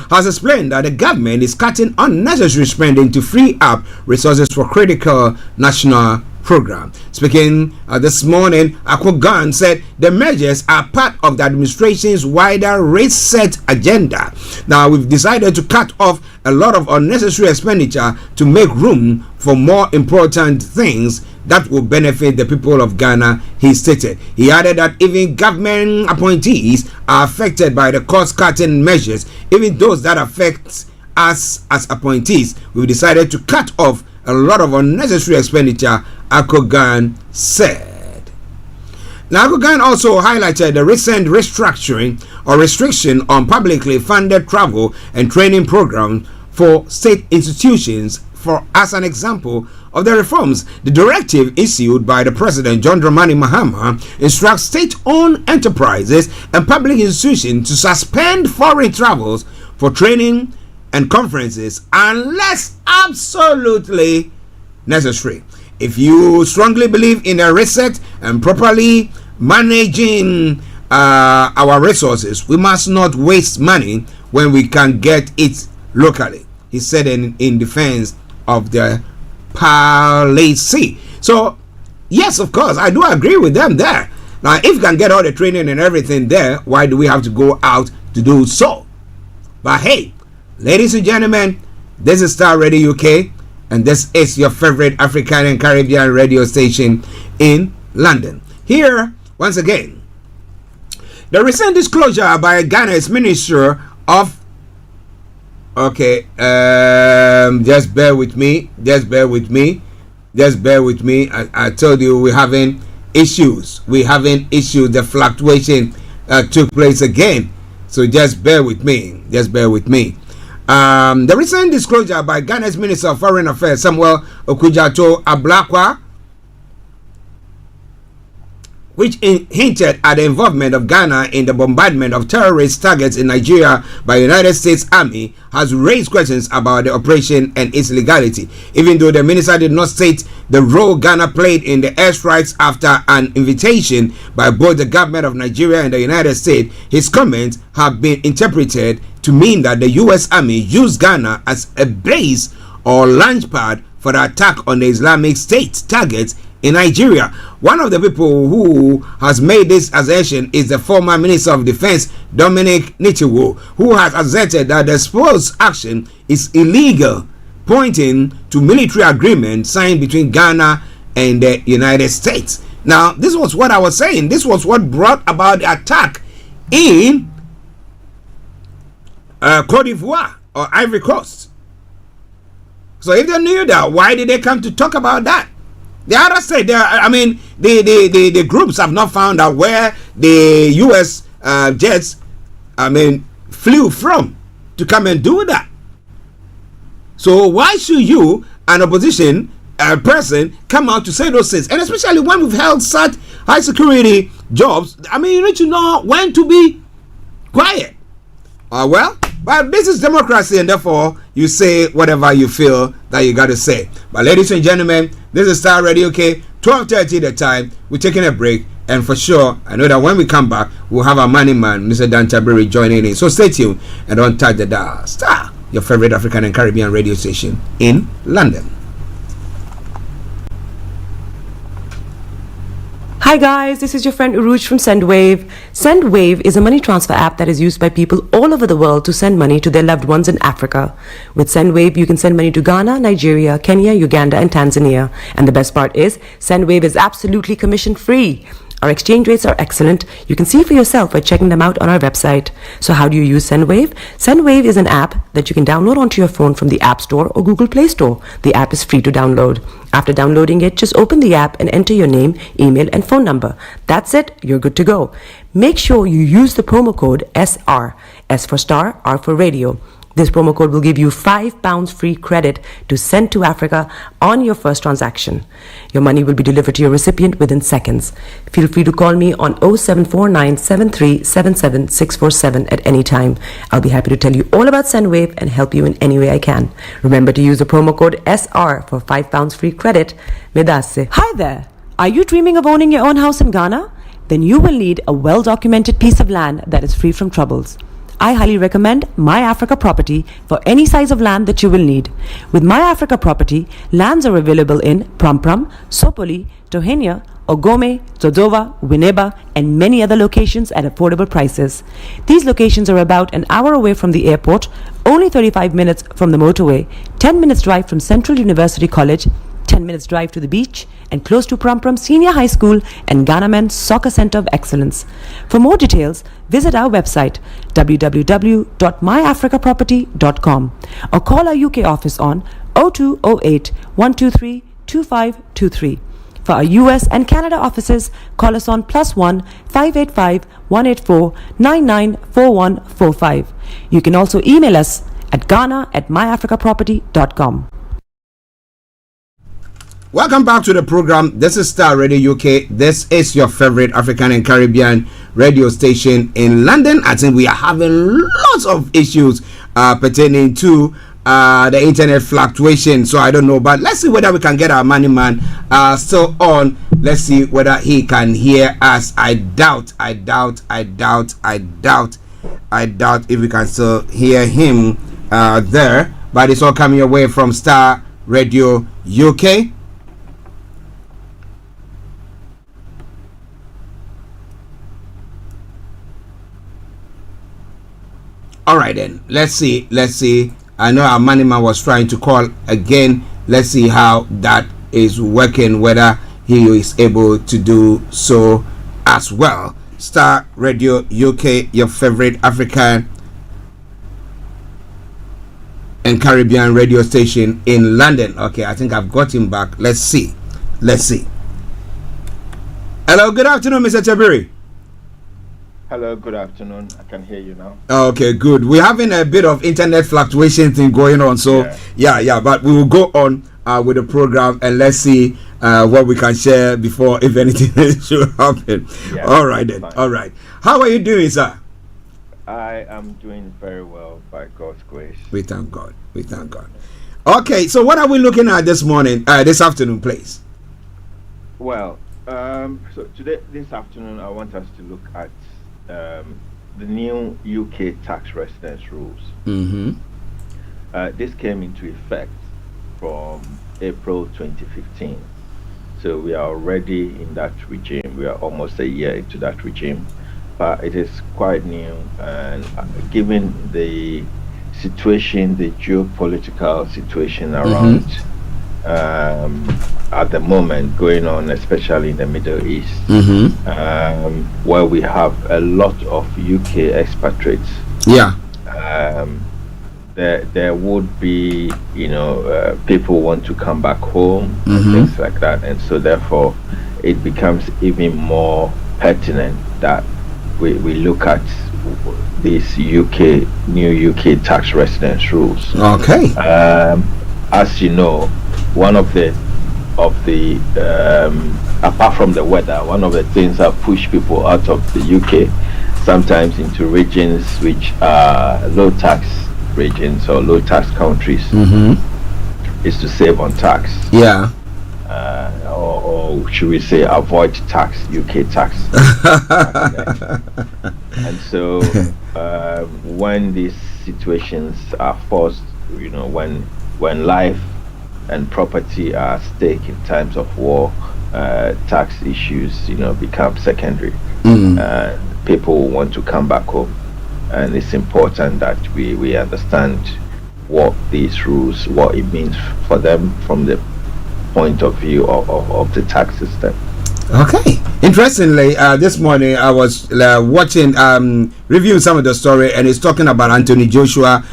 H: has explained that the government is cutting unnecessary spending to free up resources for critical national programs. Speaking this morning, Akoghan said the measures are part of the administration's wider reset agenda. Now, we've decided to cut off a lot of unnecessary expenditure to make room for more important things that will benefit the people of Ghana, he stated. He added that even government appointees are affected by the cost-cutting measures, even those that affect us as appointees. We've decided to cut off a lot of unnecessary expenditure, Akoghan said. Now, Akoghan also highlighted the recent restructuring or restriction on publicly funded travel and training programs for state institutions. For as an example of the reforms, the directive issued by the President John Dramani Mahama instructs state-owned enterprises and public institutions to suspend foreign travels for training and conferences unless absolutely necessary. If you strongly believe in a reset and properly managing our resources, we must not waste money when we can get it locally, he said in defense of the policy. So yes, of course, I do agree with them there. Now, if you can get all the training and everything there, why do we have to go out to do so? But hey, ladies and gentlemen, this is Star Radio UK, and this is your favorite African and Caribbean radio station in London. Here, once again, the recent disclosure by Ghana's Minister of just bear with me. I told you we're having issues. The fluctuation took place again. So just bear with me. The recent disclosure by Ghana's Minister of Foreign Affairs, Samuel Okudzato Ablakwa, which hinted at the involvement of Ghana in the bombardment of terrorist targets in Nigeria by the United States Army, has raised questions about the operation and its legality. Even though the minister did not state the role Ghana played in the airstrikes after an invitation by both the government of Nigeria and the United States, his comments have been interpreted to mean that the U.S. Army used Ghana as a base or launch pad for the attack on the Islamic State targets in Nigeria. One of the people who has made this assertion is the former Minister of Defense, Dominic Nichiwo, who has asserted that the supposed action is illegal, pointing to military agreement signed between Ghana and the United States. Now, this was what I was saying. This was what brought about the attack in Cote d'Ivoire or Ivory Coast. So if they knew that, why did they come to talk about that? The other side, the groups have not found out where the U.S. Jets, flew from to come and do that. So why should you, an opposition person, come out to say those things? And especially when we've held such high security jobs, you need to know when to be quiet. But this is democracy, and therefore you say whatever you feel that you got to say. But ladies and gentlemen, this is Starr Radio, okay? 12:30 the time. We're taking a break, and for sure, I know that when we come back, we'll have our money man, Mr. Dan Tabiri, joining in. So stay tuned and don't touch the dial. Starr, your favorite African and Caribbean radio station in London.
A: Hi guys, this is your friend Uruj from SendWave. SendWave is a money transfer app that is used by people all over the world to send money to their loved ones in Africa. With SendWave, you can send money to Ghana, Nigeria, Kenya, Uganda, and Tanzania. And the best part is, SendWave is absolutely commission-free. Our exchange rates are excellent. You can see for yourself by checking them out on our website. So how do you use SendWave? SendWave is an app that you can download onto your phone from the App Store or Google Play Store. The app is free to download. After downloading it, just open the app and enter your name, email, and phone number. That's it. You're good to go. Make sure you use the promo code SR. S for Star, R for Radio. This promo code will give you £5 free credit to send to Africa on your first transaction. Your money will be delivered to your recipient within seconds. Feel free to call me on 0749 7377 647 at any time. I'll be happy to tell you all about SendWave and help you in any way I can. Remember to use the promo code SR for £5 free credit. Medasse. Hi there. Are you dreaming of owning your own house in Ghana? Then you will need a well-documented piece of land that is free from troubles. I highly recommend My Africa Property for any size of land that you will need. With My Africa Property, lands are available in Prampram, Sopoli, Tohenia, Ogome, Dodova, Winneba, and many other locations at affordable prices. These locations are about an hour away from the airport, only 35 minutes from the motorway, 10 minutes drive from Central University College, 10 minutes drive to the beach, and close to Prampram Senior High School and Ghana Men's Soccer Center of Excellence. For more details, visit our website www.myafricaproperty.com or call our UK office on 0208 123 2523. For our US and Canada offices, call us on +1 585 184 994145. You can also email us at ghana@myafricaproperty.com.
H: Welcome back to the program. This is Starr Radio UK. This is your favorite African and Caribbean radio station in London. I think we are having lots of issues pertaining to the internet fluctuation. So I don't know, but let's see whether we can get our money man still on. Let's see whether he can hear us. I doubt if we can still hear him there. But it's all coming away from Starr Radio UK. All right then, let's see. I know our money man was trying to call again. Let's see how that is working, whether he is able to do so as well. Starr Radio UK, your favorite African and Caribbean radio station in London. Okay, I think I've got him back. Let's see. Hello, good afternoon, Mr. Tabiri.
K: Hello, good afternoon. I can hear you now.
H: Okay, good. We're having a bit of internet fluctuation thing going on, so yeah, but we will go on with the program and let's see what we can share before if anything should happen.
K: Yeah,
H: all right then.
K: fine.
H: All right. How are you doing, sir?
K: I am doing very well by God's grace.
H: We thank God. We thank God. Okay, so what are we looking at this morning, this afternoon, please?
K: Well, so this afternoon, I want us to look at the new UK tax residence rules.
H: Mm-hmm.
K: This came into effect from April 2015. So we are already in that regime. We are almost a year into that regime. But it is quite new, and given the situation, the geopolitical situation around at the moment going on, especially in the Middle East, where we have a lot of UK expatriates.
H: Yeah.
K: There would be, people want to come back home and things like that, and so therefore it becomes even more pertinent that we look at these new UK tax residence rules.
H: Okay.
K: As you know, one of the apart from the weather, one of the things that push people out of the UK sometimes into regions which are low tax regions or low tax countries is to save on tax.
H: Yeah.
K: Or should we say avoid tax, UK tax. And so when these situations are forced, when life and property are at stake in times of war, tax issues become secondary. People want to come back home, and it's important that we understand what these rules, what it means for them from the point of view of the tax system.
H: Okay. Interestingly, this morning I was watching, reviewing some of the story, and it's talking about Anthony Joshua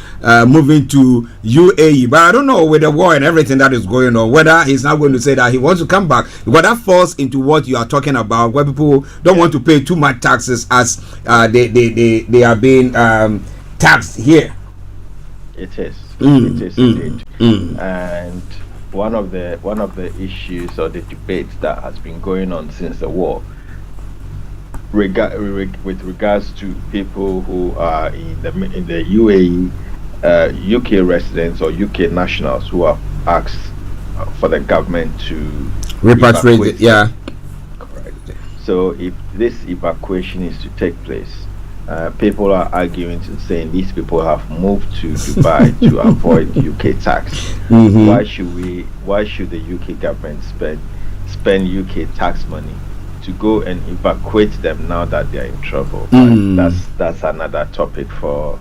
H: moving to UAE. But I don't know with the war and everything that is going on, whether he's not going to say that he wants to come back. But that falls into what you are talking about, where people don't want to pay too much taxes as they are being taxed here.
K: It is. It is indeed. And one of the issues or the debates that has been going on since the war with regards to people who are in the UAE, UK residents or UK nationals who have asked for the government to
H: repatriate. Yeah.
K: Correct. So if this evacuation is to take place, people are arguing and saying these people have moved to Dubai to avoid UK tax. Why should the UK government spend UK tax money to go and evacuate them now that they are in trouble? That's another topic for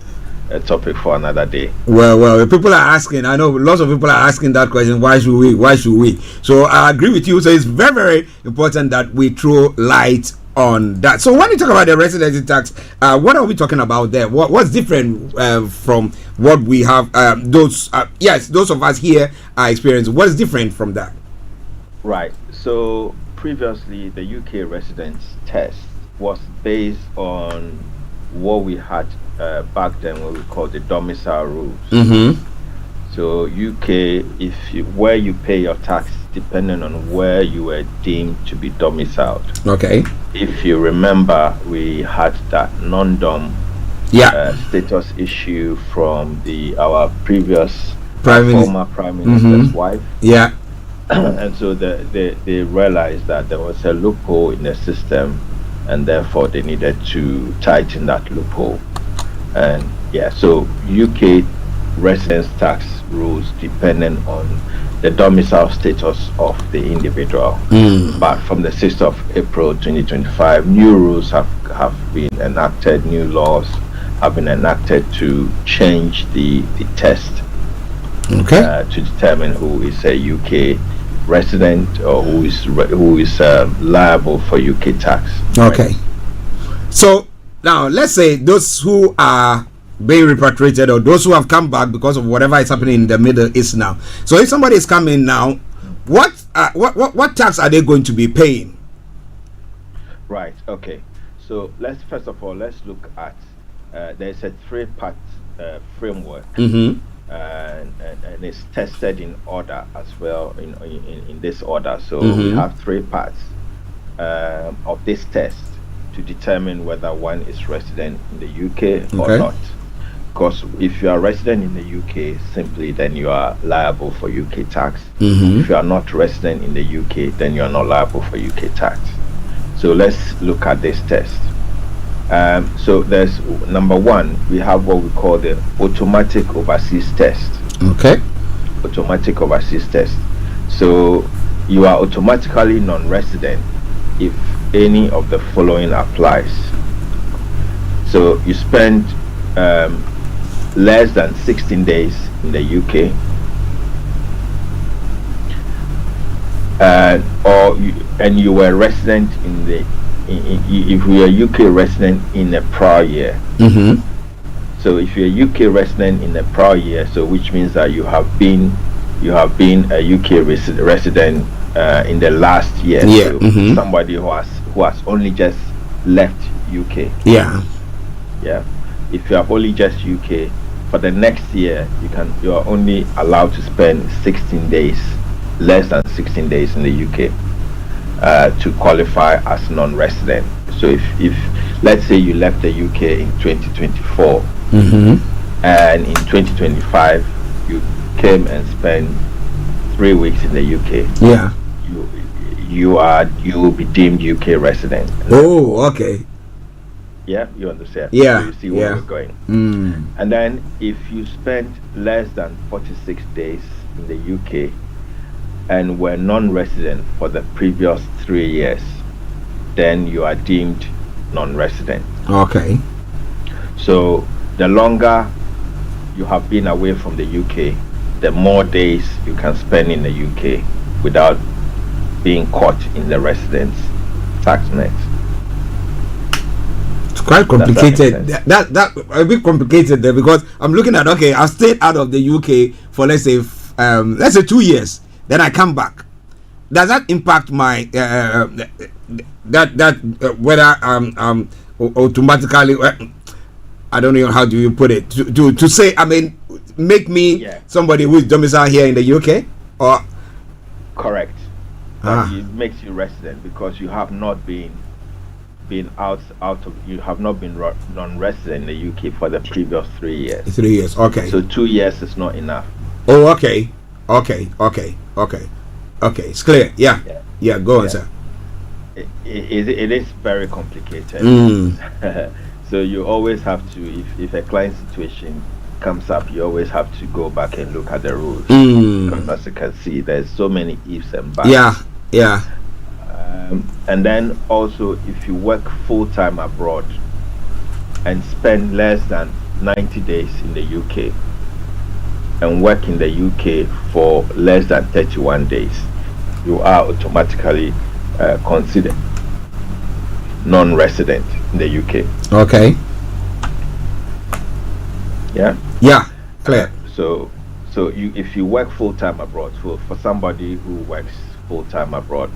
K: another day.
H: Well, people are asking. I know lots of people are asking that question. Why should we? So I agree with you. So it's very, very important that we throw light on that. So when you talk about the residency tax, what are we talking about there? What's different from what we have? Those of us here are experiencing. What is different from that?
K: Right. So previously, the UK residence test was based on what we had back then, what we called the domicile rules. So UK, where you pay your tax depending on where you were deemed to be domiciled.
H: Okay.
K: If you remember, we had that non-dom status issue from our previous former Prime Minister's wife.
H: Yeah.
K: And so they realized that there was a loophole in the system, and therefore they needed to tighten that loophole. And so UK residence tax rules dependent on the domicile status of the individual. But from the 6th of April 2025, new rules have been enacted, new laws have been enacted to change the test to determine who is a UK resident or who is liable for UK tax.
H: Okay.
K: Right?
H: So now let's say those who are being repatriated or those who have come back because of whatever is happening in the Middle East now. So if somebody is coming now, what tax are they going to be paying?
K: Right. Okay. So let's first of all let's look at there's a three-part framework and it's tested in order as well in this order. So we have three parts of this test to determine whether one is resident in the UK or not. Because if you are resident in the UK, simply then you are liable for UK tax. If you are not resident in the UK, then you are not liable for UK tax. So let's look at this test. So there's number one, we have what we call the automatic overseas test. Automatic overseas test. So you are automatically non-resident if any of the following applies. So you spend less than 16 days in the UK, and you were resident in the if you are a UK resident in a prior year. So if you're a UK resident in a prior year, so which means that you have been a UK resident in the last year. So somebody who has only just left UK. If you are only just UK, for the next year you are only allowed to spend 16 days, less than 16 days in the UK to qualify as non-resident. So if let's say you left the UK in 2024 and in 2025 you came and spent 3 weeks in the UK, you will be deemed UK resident. You understand? So you see where we're going. And then if you spend less than 46 days in the UK and were non-resident for the previous 3 years, then you are deemed non-resident. So the longer you have been away from the UK, the more days you can spend in the UK without being caught in the residence tax net.
H: It's quite complicated. That a bit complicated there, because I'm looking at, I stayed out of the UK for let's say 2 years, then I come back. Does that impact my whether automatically? I don't know how do you put it to say. I mean, make me somebody who is domiciled here in the UK, or
K: correct? It makes you resident because you have not been out of you have not been non-resident in the UK for the previous 3 years.
H: 3 years, okay.
K: So 2 years is not enough.
H: Oh, okay. It's clear. Yeah. Go on, sir.
K: It is very complicated. So you always have to, if a client situation comes up, you always have to go back and look at the rules. Because as you can see, there's so many ifs and buts.
H: Yeah.
K: And then also, if you work full-time abroad and spend less than 90 days in the UK and work in the UK for less than 31 days, you are automatically considered non-resident in the UK.
H: Yeah, clear.
K: So if you work full-time abroad, for somebody who works full-time abroad,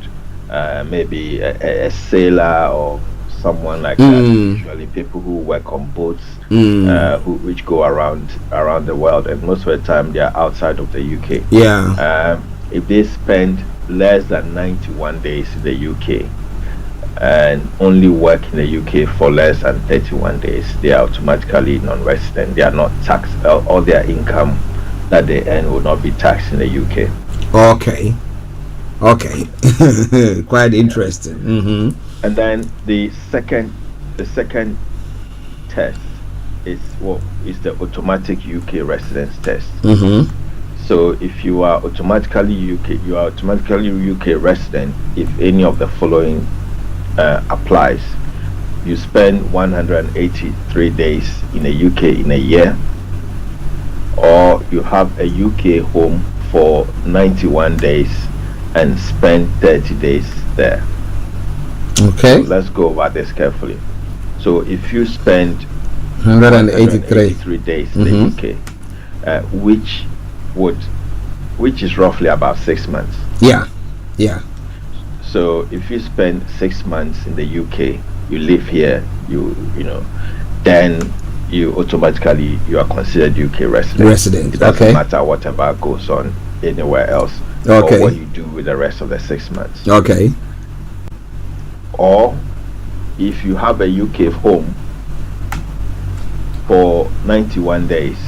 K: maybe a sailor or someone like that, usually people who work on boats, which go around the world, and most of the time they are outside of the UK. If they spend less than 91 days in the UK and only work in the UK for less than 31 days, they are automatically non-resident. They are not taxed. All their income that they earn will not be taxed in the UK.
H: Quite interesting.
K: And then the second test is the automatic UK residence test. So if you are automatically UK resident if any of the following applies. You spend 183 days in the UK in a year, or you have a UK home for 91 days and spend 30 days there. So let's go over this carefully. So if you spend 183 days in the UK, which is roughly about 6 months. So if you spend 6 months in the UK, you live here, then you automatically you are considered UK resident.
H: Resident.
K: It doesn't
H: Okay.
K: matter whatever goes on anywhere else.
H: Okay.
K: Or what you do with the rest of the 6 months.
H: Okay.
K: Or if you have a UK home for 91 days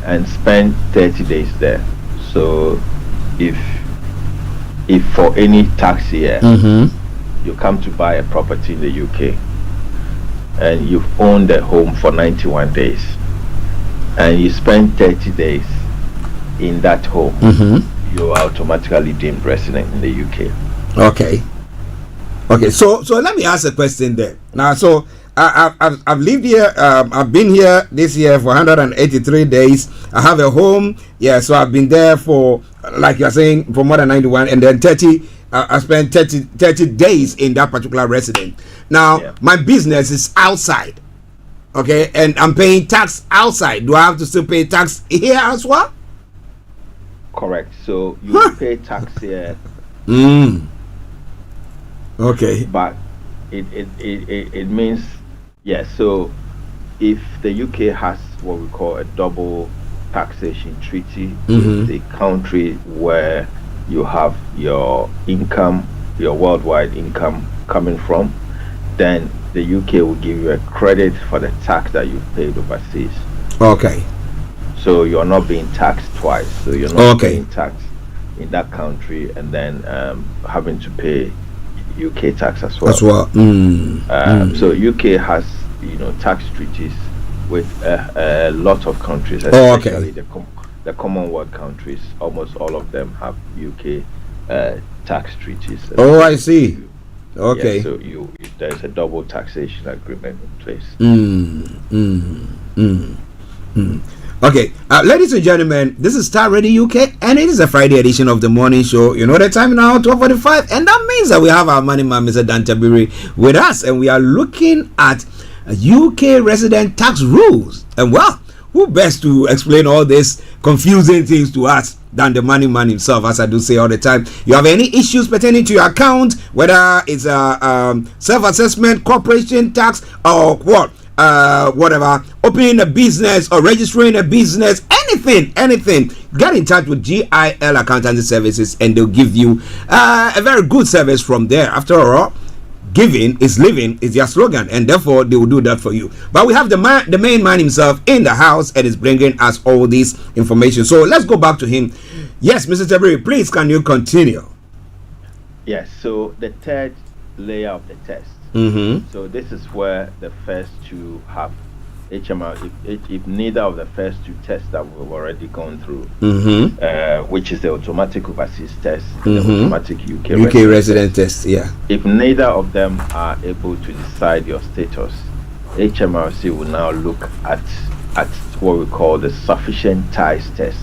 K: and spend 30 days there. So if for any tax year you come to buy a property in the UK and you've owned the home for 91 days and you spend 30 days in that home, you are automatically deemed resident in the UK.
H: Okay, so let me ask a question there. Now, so I've lived here. I've been here this year for 183 days. I have a home. Yeah, so I've been there for, like you're saying, for more than 91, and then 30. I spent 30 days in that particular residence. Now, my business is outside. Okay, and I'm paying tax outside. Do I have to still pay tax here as well?
K: Correct. So you pay tax here.
H: Okay.
K: But it means, yes. So if the UK has what we call a double taxation treaty with the country where you have your income, your worldwide income coming from, then the UK will give you a credit for the tax that you've paid overseas.
H: Okay.
K: So you're not being taxed twice. So you're not paying tax in that country and then having to pay UK tax as well. So UK has, tax treaties with a lot of countries, especially the Commonwealth countries. Almost all of them have UK tax treaties.
H: Oh, I see. Okay.
K: Yeah, so there's a double taxation agreement in place.
H: Okay, ladies and gentlemen, this is Star Radio UK, and it is a Friday edition of the morning show. You know the time now, 12:45, and that means that we have our money man, Mr. Dan Tabiri, with us, and we are looking at UK resident tax rules. And well, who best to explain all these confusing things to us than the money man himself, as I do say all the time. You have any issues pertaining to your account, whether it's a self-assessment, corporation tax, or what? Whatever, opening a business or registering a business, anything, get in touch with GIL Accountancy Services and they'll give you a very good service from there. After all, giving is living is their slogan, and therefore they will do that for you. But we have the main man himself in the house and is bringing us all this information. So let's go back to him. Yes, Mr. Tabiri, please can you continue?
K: Yes, so the third layer of the test. So this is where the first two have HMR. If neither of the first two tests that we've already gone through, which is the automatic overseas test, the automatic UK
H: resident test,
K: if neither of them are able to decide your status, HMRC will now look at what we call the sufficient ties test.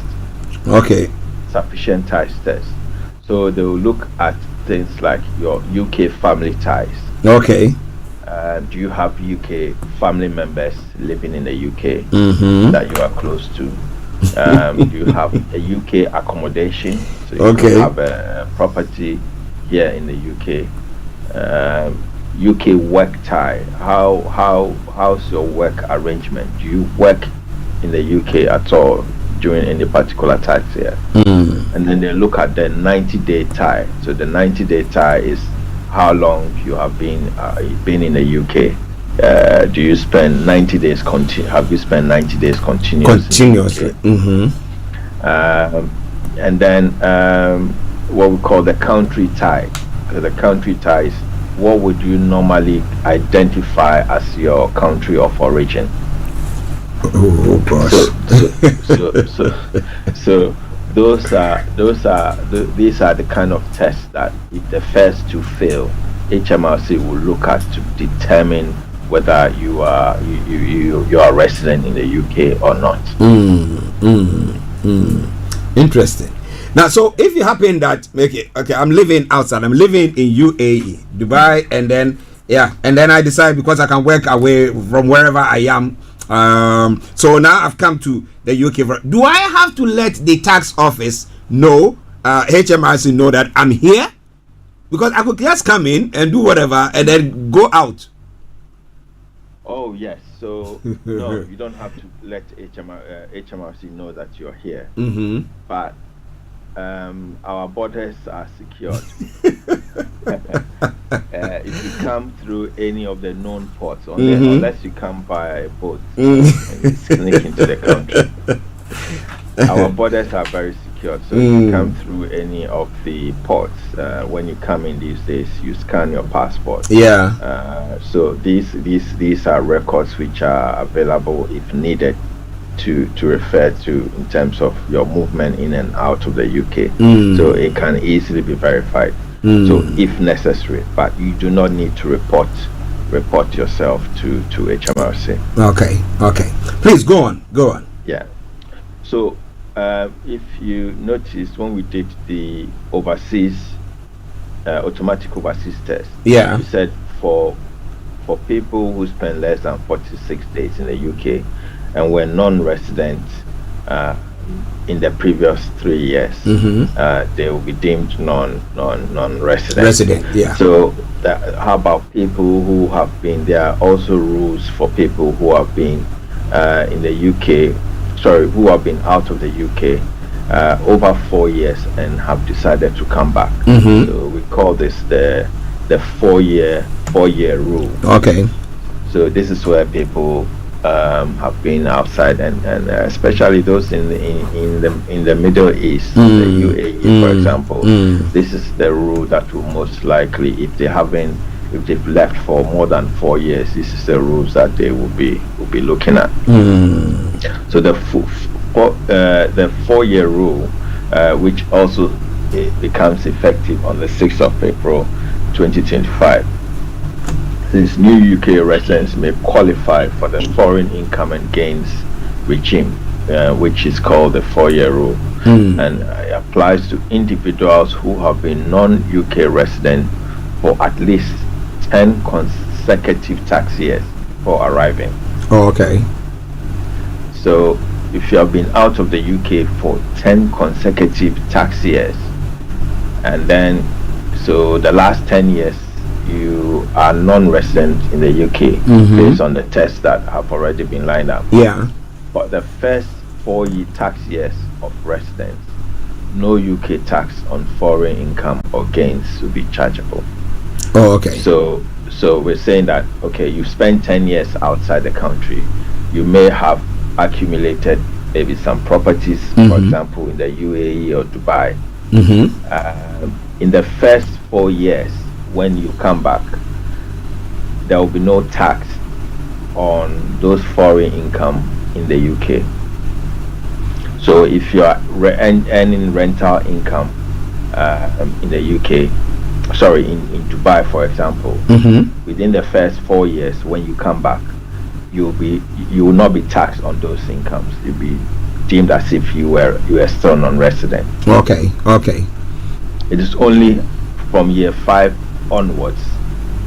K: Sufficient ties test. So they will look at things like your UK family ties. Do you have UK family members living in the UK that you are close to? Do you have a UK accommodation? So you have a property here in the UK. UK work tie. How's your work arrangement? Do you work in the UK at all during any particular tax year? And then they look at the 90-day tie. So the 90-day tie is how long you have been in the UK. Do you spend 90 days have you spent 90 days continuously? And then what we call the country tie. The country ties, what would you normally identify as your country of origin?
H: Oh gosh.
K: So these are the kind of tests that if the first two fail, HMRC will look at to determine whether you are a resident in the UK or not.
H: Interesting. Now, so if you happen that I'm living outside, I'm living in UAE, Dubai, and then I decide because I can work away from wherever I am. So now I've come to the UK. Do I have to let the tax office know, HMRC know that I'm here? Because I could just come in and do whatever and then go out.
K: Oh yes. So no, you don't have to let HMRC know that you're here.
H: Mm-hmm.
K: But our borders are secured. If you come through any of the known ports, unless you come by boat and sneak into the country, our borders are very secured. So if you come through any of the ports, when you come in these days, you scan your passport.
H: Yeah.
K: So these are records which are available if needed to refer to in terms of your movement in and out of the UK. So it can easily be verified. So if necessary, but you do not need to report yourself to HMRC.
H: Okay. Please go on.
K: Yeah. So if you notice when we did the overseas automatic overseas test,
H: yeah,
K: we said for people who spend less than 46 days in the UK and were non-resident in the previous 3 years, they will be deemed non-resident.
H: Resident, yeah.
K: So how about people who have been? There are also rules for people who have been in the UK. Sorry, who have been out of the UK over 4 years and have decided to come back. So we call this the 4-year rule.
H: Okay.
K: So this is where people have been outside, and especially those in the Middle East, the UAE, for example. This is the rule that will most likely, if they've left for more than 4 years, this is the rules that they will be looking at. So the 4-year rule, which also becomes effective on the 6th of April 2025. These new UK residents may qualify for the foreign income and gains regime, which is called the 4-year rule, and it applies to individuals who have been non-UK resident for at least 10 consecutive tax years before arriving.
H: Oh, okay.
K: So if you have been out of the UK for 10 consecutive tax years, and then so the last 10 years you are non-resident in the UK based on the tests that have already been lined up.
H: Yeah.
K: But the first 4 tax years of residence, no UK tax on foreign income or gains will be chargeable.
H: Oh, okay.
K: So we're saying that, okay, you spent 10 years outside the country, you may have accumulated maybe some properties, for example, in the UAE or Dubai. In the first 4 years, when you come back, there will be no tax on those foreign income in the UK. So if you are earning rental income in the UK, sorry, in Dubai, for example, within the first 4 years, when you come back, you will not be taxed on those incomes. You'll be deemed as if you were still non-resident.
H: Okay.
K: It is only from year 5 onwards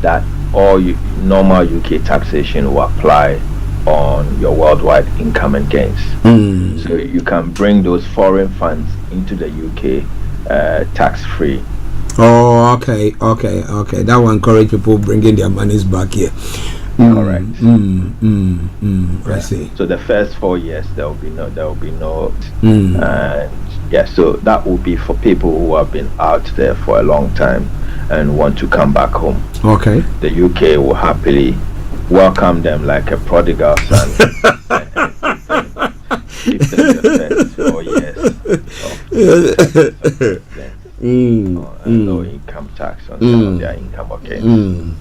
K: that all normal UK taxation will apply on your worldwide income and gains. So you can bring those foreign funds into the UK tax-free.
H: Oh, okay. That will encourage people bringing their monies back here.
K: Correct.
H: I see.
K: So the first 4 years there will be no so that will be for people who have been out there for a long time and want to come back home.
H: Okay.
K: The UK will happily welcome them like a prodigal son. Give them the first 4 years of no income tax on some of their income or gains.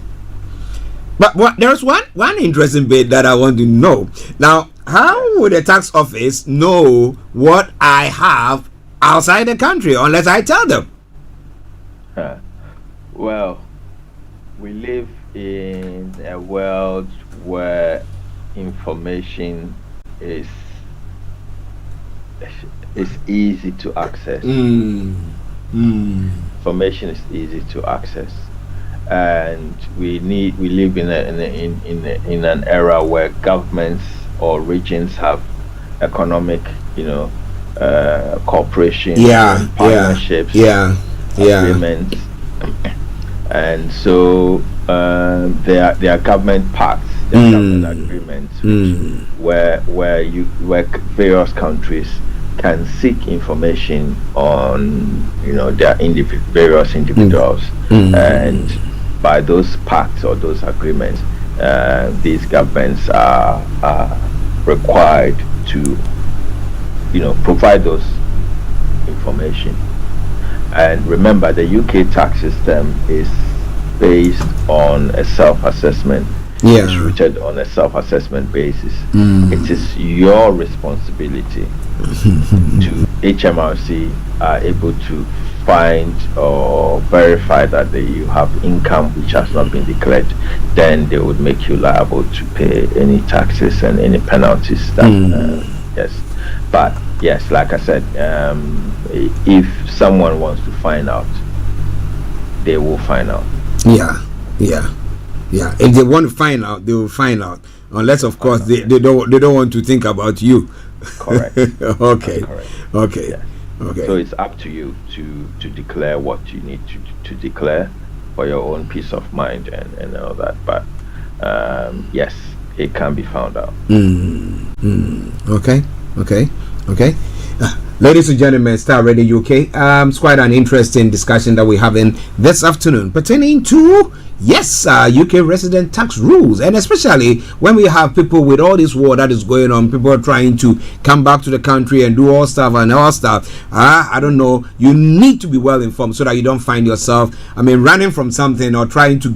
H: But there's one interesting bit that I want to know. Now, how would the tax office know what I have outside the country unless I tell them?
K: Well, we live in a world where information is easy to access. Information is easy to access, and we live in an era where governments or regions have economic, cooperation, partnerships, agreements, and so there are government parks government agreements where various countries can seek information on their various individuals, and by those pacts or those agreements, these governments are required to provide those information. And remember, the UK tax system is based on a self-assessment. It's rooted on a self-assessment basis. It is your responsibility to HMRC are able to find or verify that you have income which has not been declared. Then they would make you liable to pay any taxes and any penalties that yes. But yes, like I said, if someone wants to find out, they will find out.
H: Yeah. If they want to find out, they will find out. Unless, of course, they don't want to think about you.
K: Correct.
H: Okay.
K: Correct.
H: Okay.
K: Yes.
H: Okay.
K: So it's up to you to declare what you need to declare for your own peace of mind and all that. But yes, it can be found out.
H: Okay. Ladies and gentlemen, Star Radio UK. It's quite an interesting discussion that we're having this afternoon pertaining to UK resident tax rules, and especially when we have people with all this war that is going on, people are trying to come back to the country and do all stuff. I don't know. You need to be well informed so that you don't find yourself, running from something or trying to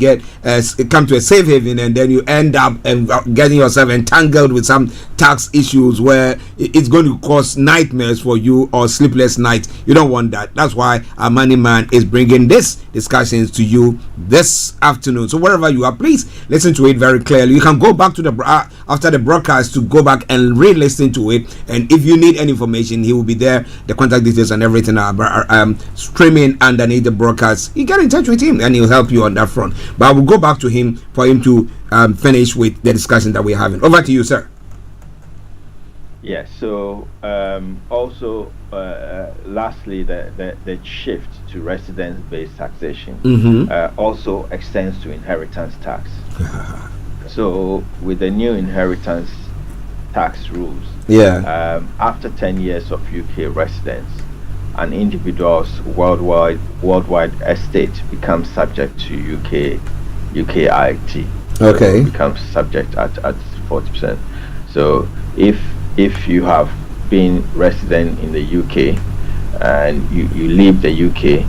H: come to a safe haven, and then you end up getting yourself entangled with some tax issues where it's going to cause nightmares for you or sleepless nights. You don't want that. That's why our money man is bringing this discussions to you this afternoon. So wherever you are, please listen to it very clearly. You can go back to the after the broadcast to go back and re-listen to it, and if you need any information, he will be there. The contact details and everything are streaming underneath the broadcast. You get in touch with him and he'll help you on that front. But I will go back to him for him to finish with the discussion that we're having. Over to you, sir.
K: Yes. So also lastly, the shift to residence-based taxation also extends to inheritance tax. So with the new inheritance tax rules, after 10 years of UK residence, an individual's worldwide estate becomes subject to UK IT.
H: Okay.
K: So becomes subject at 40%. So if you have been resident in the UK and you leave the UK,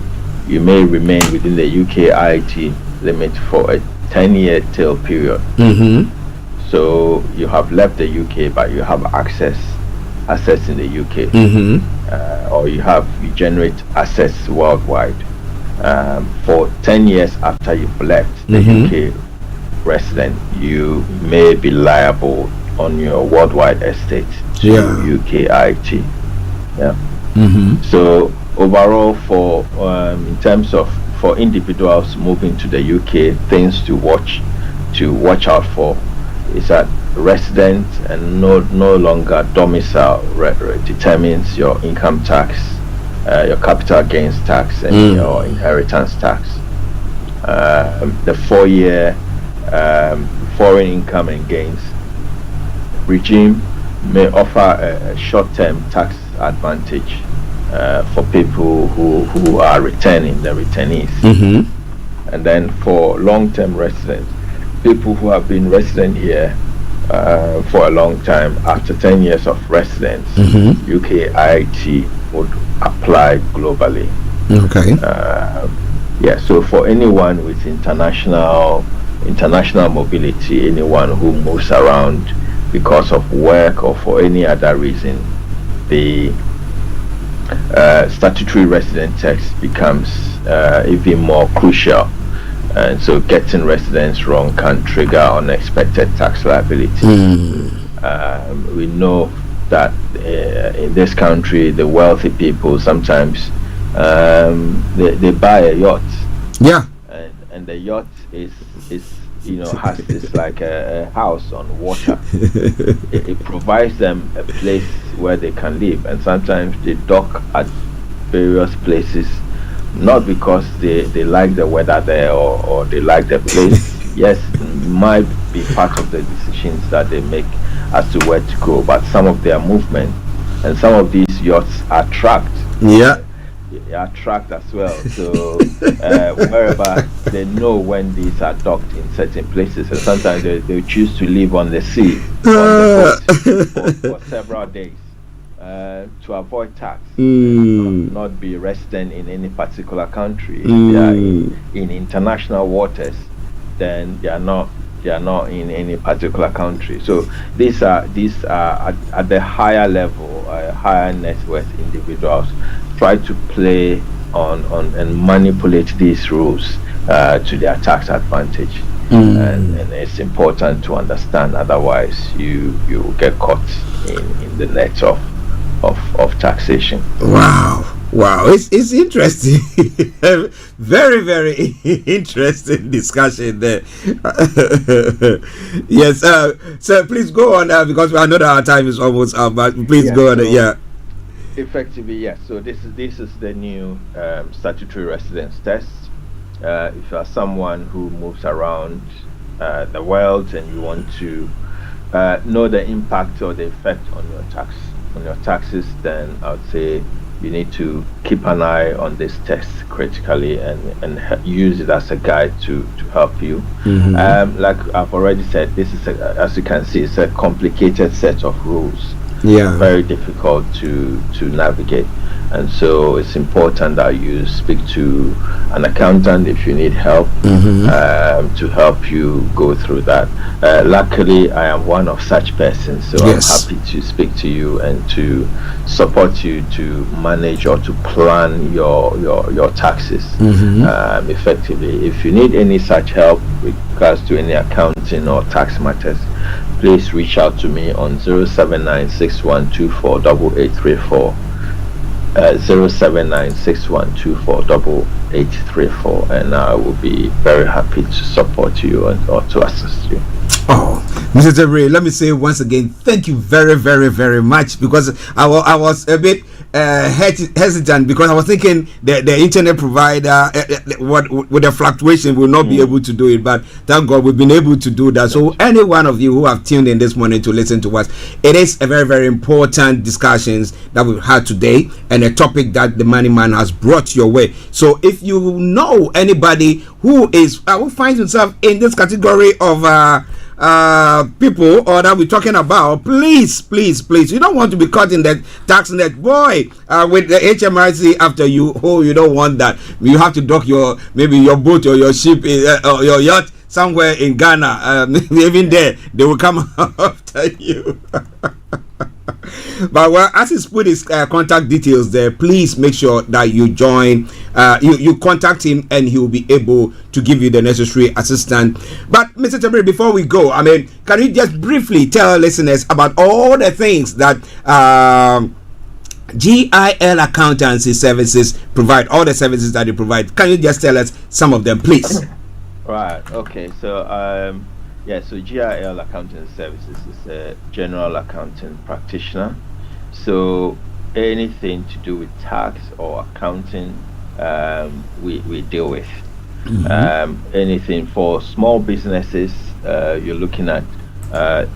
K: you may remain within the UK IT limit for a 10-year tail period. So you have left the UK, but you have assets in the UK, or you generate assets worldwide. For 10 years after you've left the UK resident, you may be liable on your worldwide estate to UK IT. So overall, for in terms of for individuals moving to the UK, things to watch out for is that resident and no longer domicile determines your income tax, your capital gains tax, and your inheritance tax. The 4-year foreign income and gains regime may offer a short-term tax advantage for people who are returning, the returnees. And then for long-term residents, people who have been resident here for a long time, after 10 years of residence, UK IT would apply globally. So for anyone with international mobility, anyone who moves around because of work or for any other reason, the statutory resident tax becomes even more crucial, and so getting residence wrong can trigger unexpected tax liability. We know that in this country, the wealthy people sometimes they buy a yacht, and the yacht is has this like a house on water. It provides them a place where they can live, and sometimes they dock at various places, not because they like the weather there or they like the place. Yes, it might be part of the decisions that they make as to where to go, but some of their movement and some of these yachts are tracked.
H: Yeah.
K: Are tracked as well. So wherever they know when these are docked in certain places, and sometimes they choose to live on the sea on the boat for several days to avoid tax, not be resident in any particular country. If they are in international waters, then they are not in any particular country. So these are at the higher level, higher net worth individuals try to play on and manipulate these rules to their tax advantage. And it's important to understand, otherwise you get caught in the net of taxation.
H: Wow, it's interesting. Very, very interesting discussion there. Yes, so please go on because I know that our time is almost up, but please go on.
K: Effectively, yes. So this is the new statutory residence test. If you are someone who moves around the world and you want to know the impact or the effect on your taxes, then I would say you need to keep an eye on this test critically and use it as a guide to help you. Like I've already said, this is as you can see, it's a complicated set of rules. Very difficult to navigate, and so it's important that you speak to an accountant if you need help to help you go through that. Luckily, I am one of such persons, so I'm happy to speak to you and to support you to manage or to plan your taxes effectively. If you need any such help with regards to any accounting or tax matters, please reach out to me on 07961248834, 07961248834, and I will be very happy to support you or to assist you.
H: Oh, Mr. Tabiri, let me say once again, thank you very, very, very much, because I was a bit hesitant because I was thinking the internet provider what with the fluctuation will not be able to do it, but thank God we've been able to do that. So any one of you who have tuned in this morning to listen to us, it is a very, very important discussions that we've had today and a topic that the Money Man has brought your way. So if you know anybody who finds himself in this category of people or that we're talking about, please, you don't want to be caught in that tax net, boy, with the HMRC after you. Oh, you don't want that. You have to dock your boat or your ship or your yacht somewhere in Ghana. Even there they will come after you. But as he's put his contact details there, please make sure that you join, you contact him, and he will be able to give you the necessary assistance. But Mr. Tabiri, before we go, can you just briefly tell our listeners about all the things that GIL accountancy services provide, all the services that they provide? Can you just tell us some of them, please?
K: Right. Okay. So so GIL Accounting Services is a general accounting practitioner. So anything to do with tax or accounting, we deal with. Anything for small businesses, you're looking at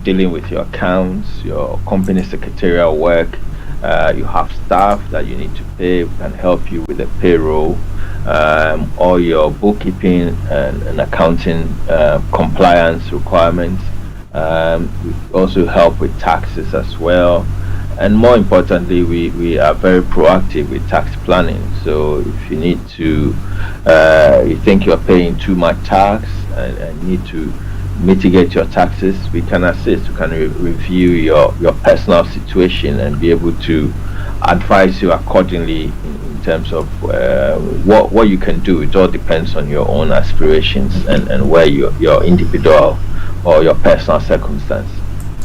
K: dealing with your accounts, your company secretarial work. You have staff that you need to pay. We can help you with the payroll. All your bookkeeping and accounting compliance requirements. We also help with taxes as well, and more importantly, we are very proactive with tax planning. So if you need to, you think you're paying too much tax and need to mitigate your taxes, we can assist. We can review your personal situation and be able to advise you accordingly in terms of what you can do. It all depends on your own aspirations and where your individual or your personal circumstance.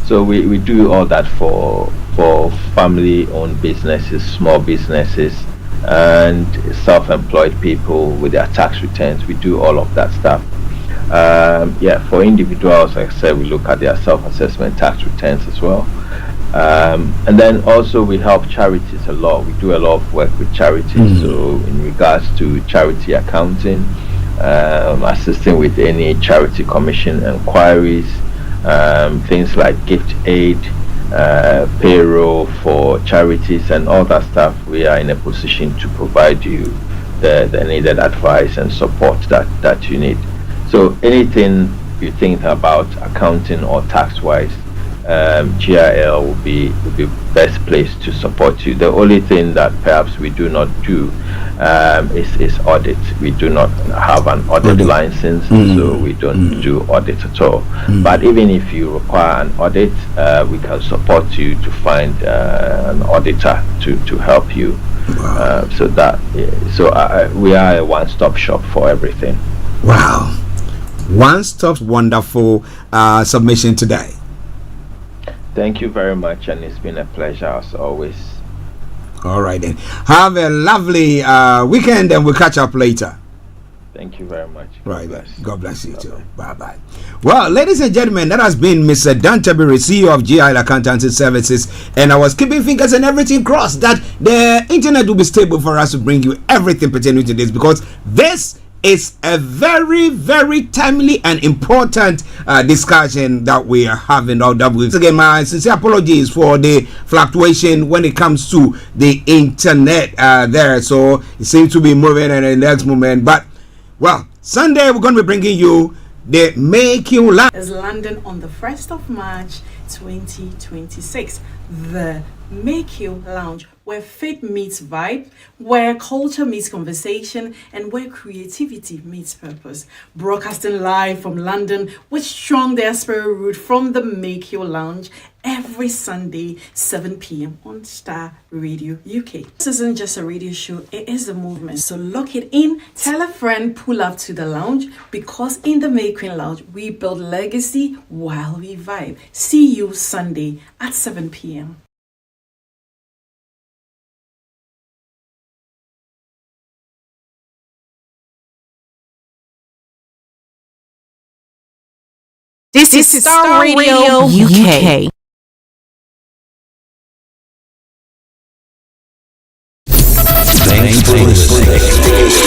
K: So we do all that for family-owned businesses, small businesses, and self-employed people with their tax returns. We do all of that stuff. For individuals, like I said, we look at their self-assessment tax returns as well. And then also we help charities a lot. We do a lot of work with charities. So in regards to charity accounting, assisting with any charity commission inquiries, things like gift aid, payroll for charities, and all that stuff. We are in a position to provide you the needed advice and support that you need. So anything you think about accounting or tax wise, GIL will be best placed to support you. The only thing that perhaps we do not do is audit. We do not have an audit license, so we don't do audit at all. But even if you require an audit, we can support you to find an auditor to help you.
H: Wow.
K: We are a one-stop shop for everything.
H: Wow. One-stop wonderful submission today.
K: Thank you very much, and it's been a pleasure as always.
H: All right then. Have a lovely weekend, and we'll catch up later.
K: Thank you very much.
H: Right. God bless you too. Bye-bye. Well, ladies and gentlemen, that has been Mr. Dan Tabiri, CEO of GIL Accountancy Services, and I was keeping fingers and everything crossed that the internet will be stable for us to bring you everything pertaining to this, because this is a very, very timely and important discussion that we are having. Again, my sincere apologies for the fluctuation when it comes to the internet there. So it seems to be moving in the next moment. But, well, Sunday we're going to be bringing you the Make You Laugh.
F: Is London on the 1st of March 2026. The Make You Lounge, where faith meets vibe, where culture meets conversation, and where creativity meets purpose. Broadcasting live from London with strong diaspora root from the Make You Lounge every Sunday, 7 p.m. on Starr Radio UK. This isn't just a radio show, it is a movement. So lock it in, tell a friend, pull up to the lounge, because in the Make You Lounge, we build legacy while we vibe. See you Sunday at 7 p.m.
E: This is Starr Radio UK.
D: Thanks for listening.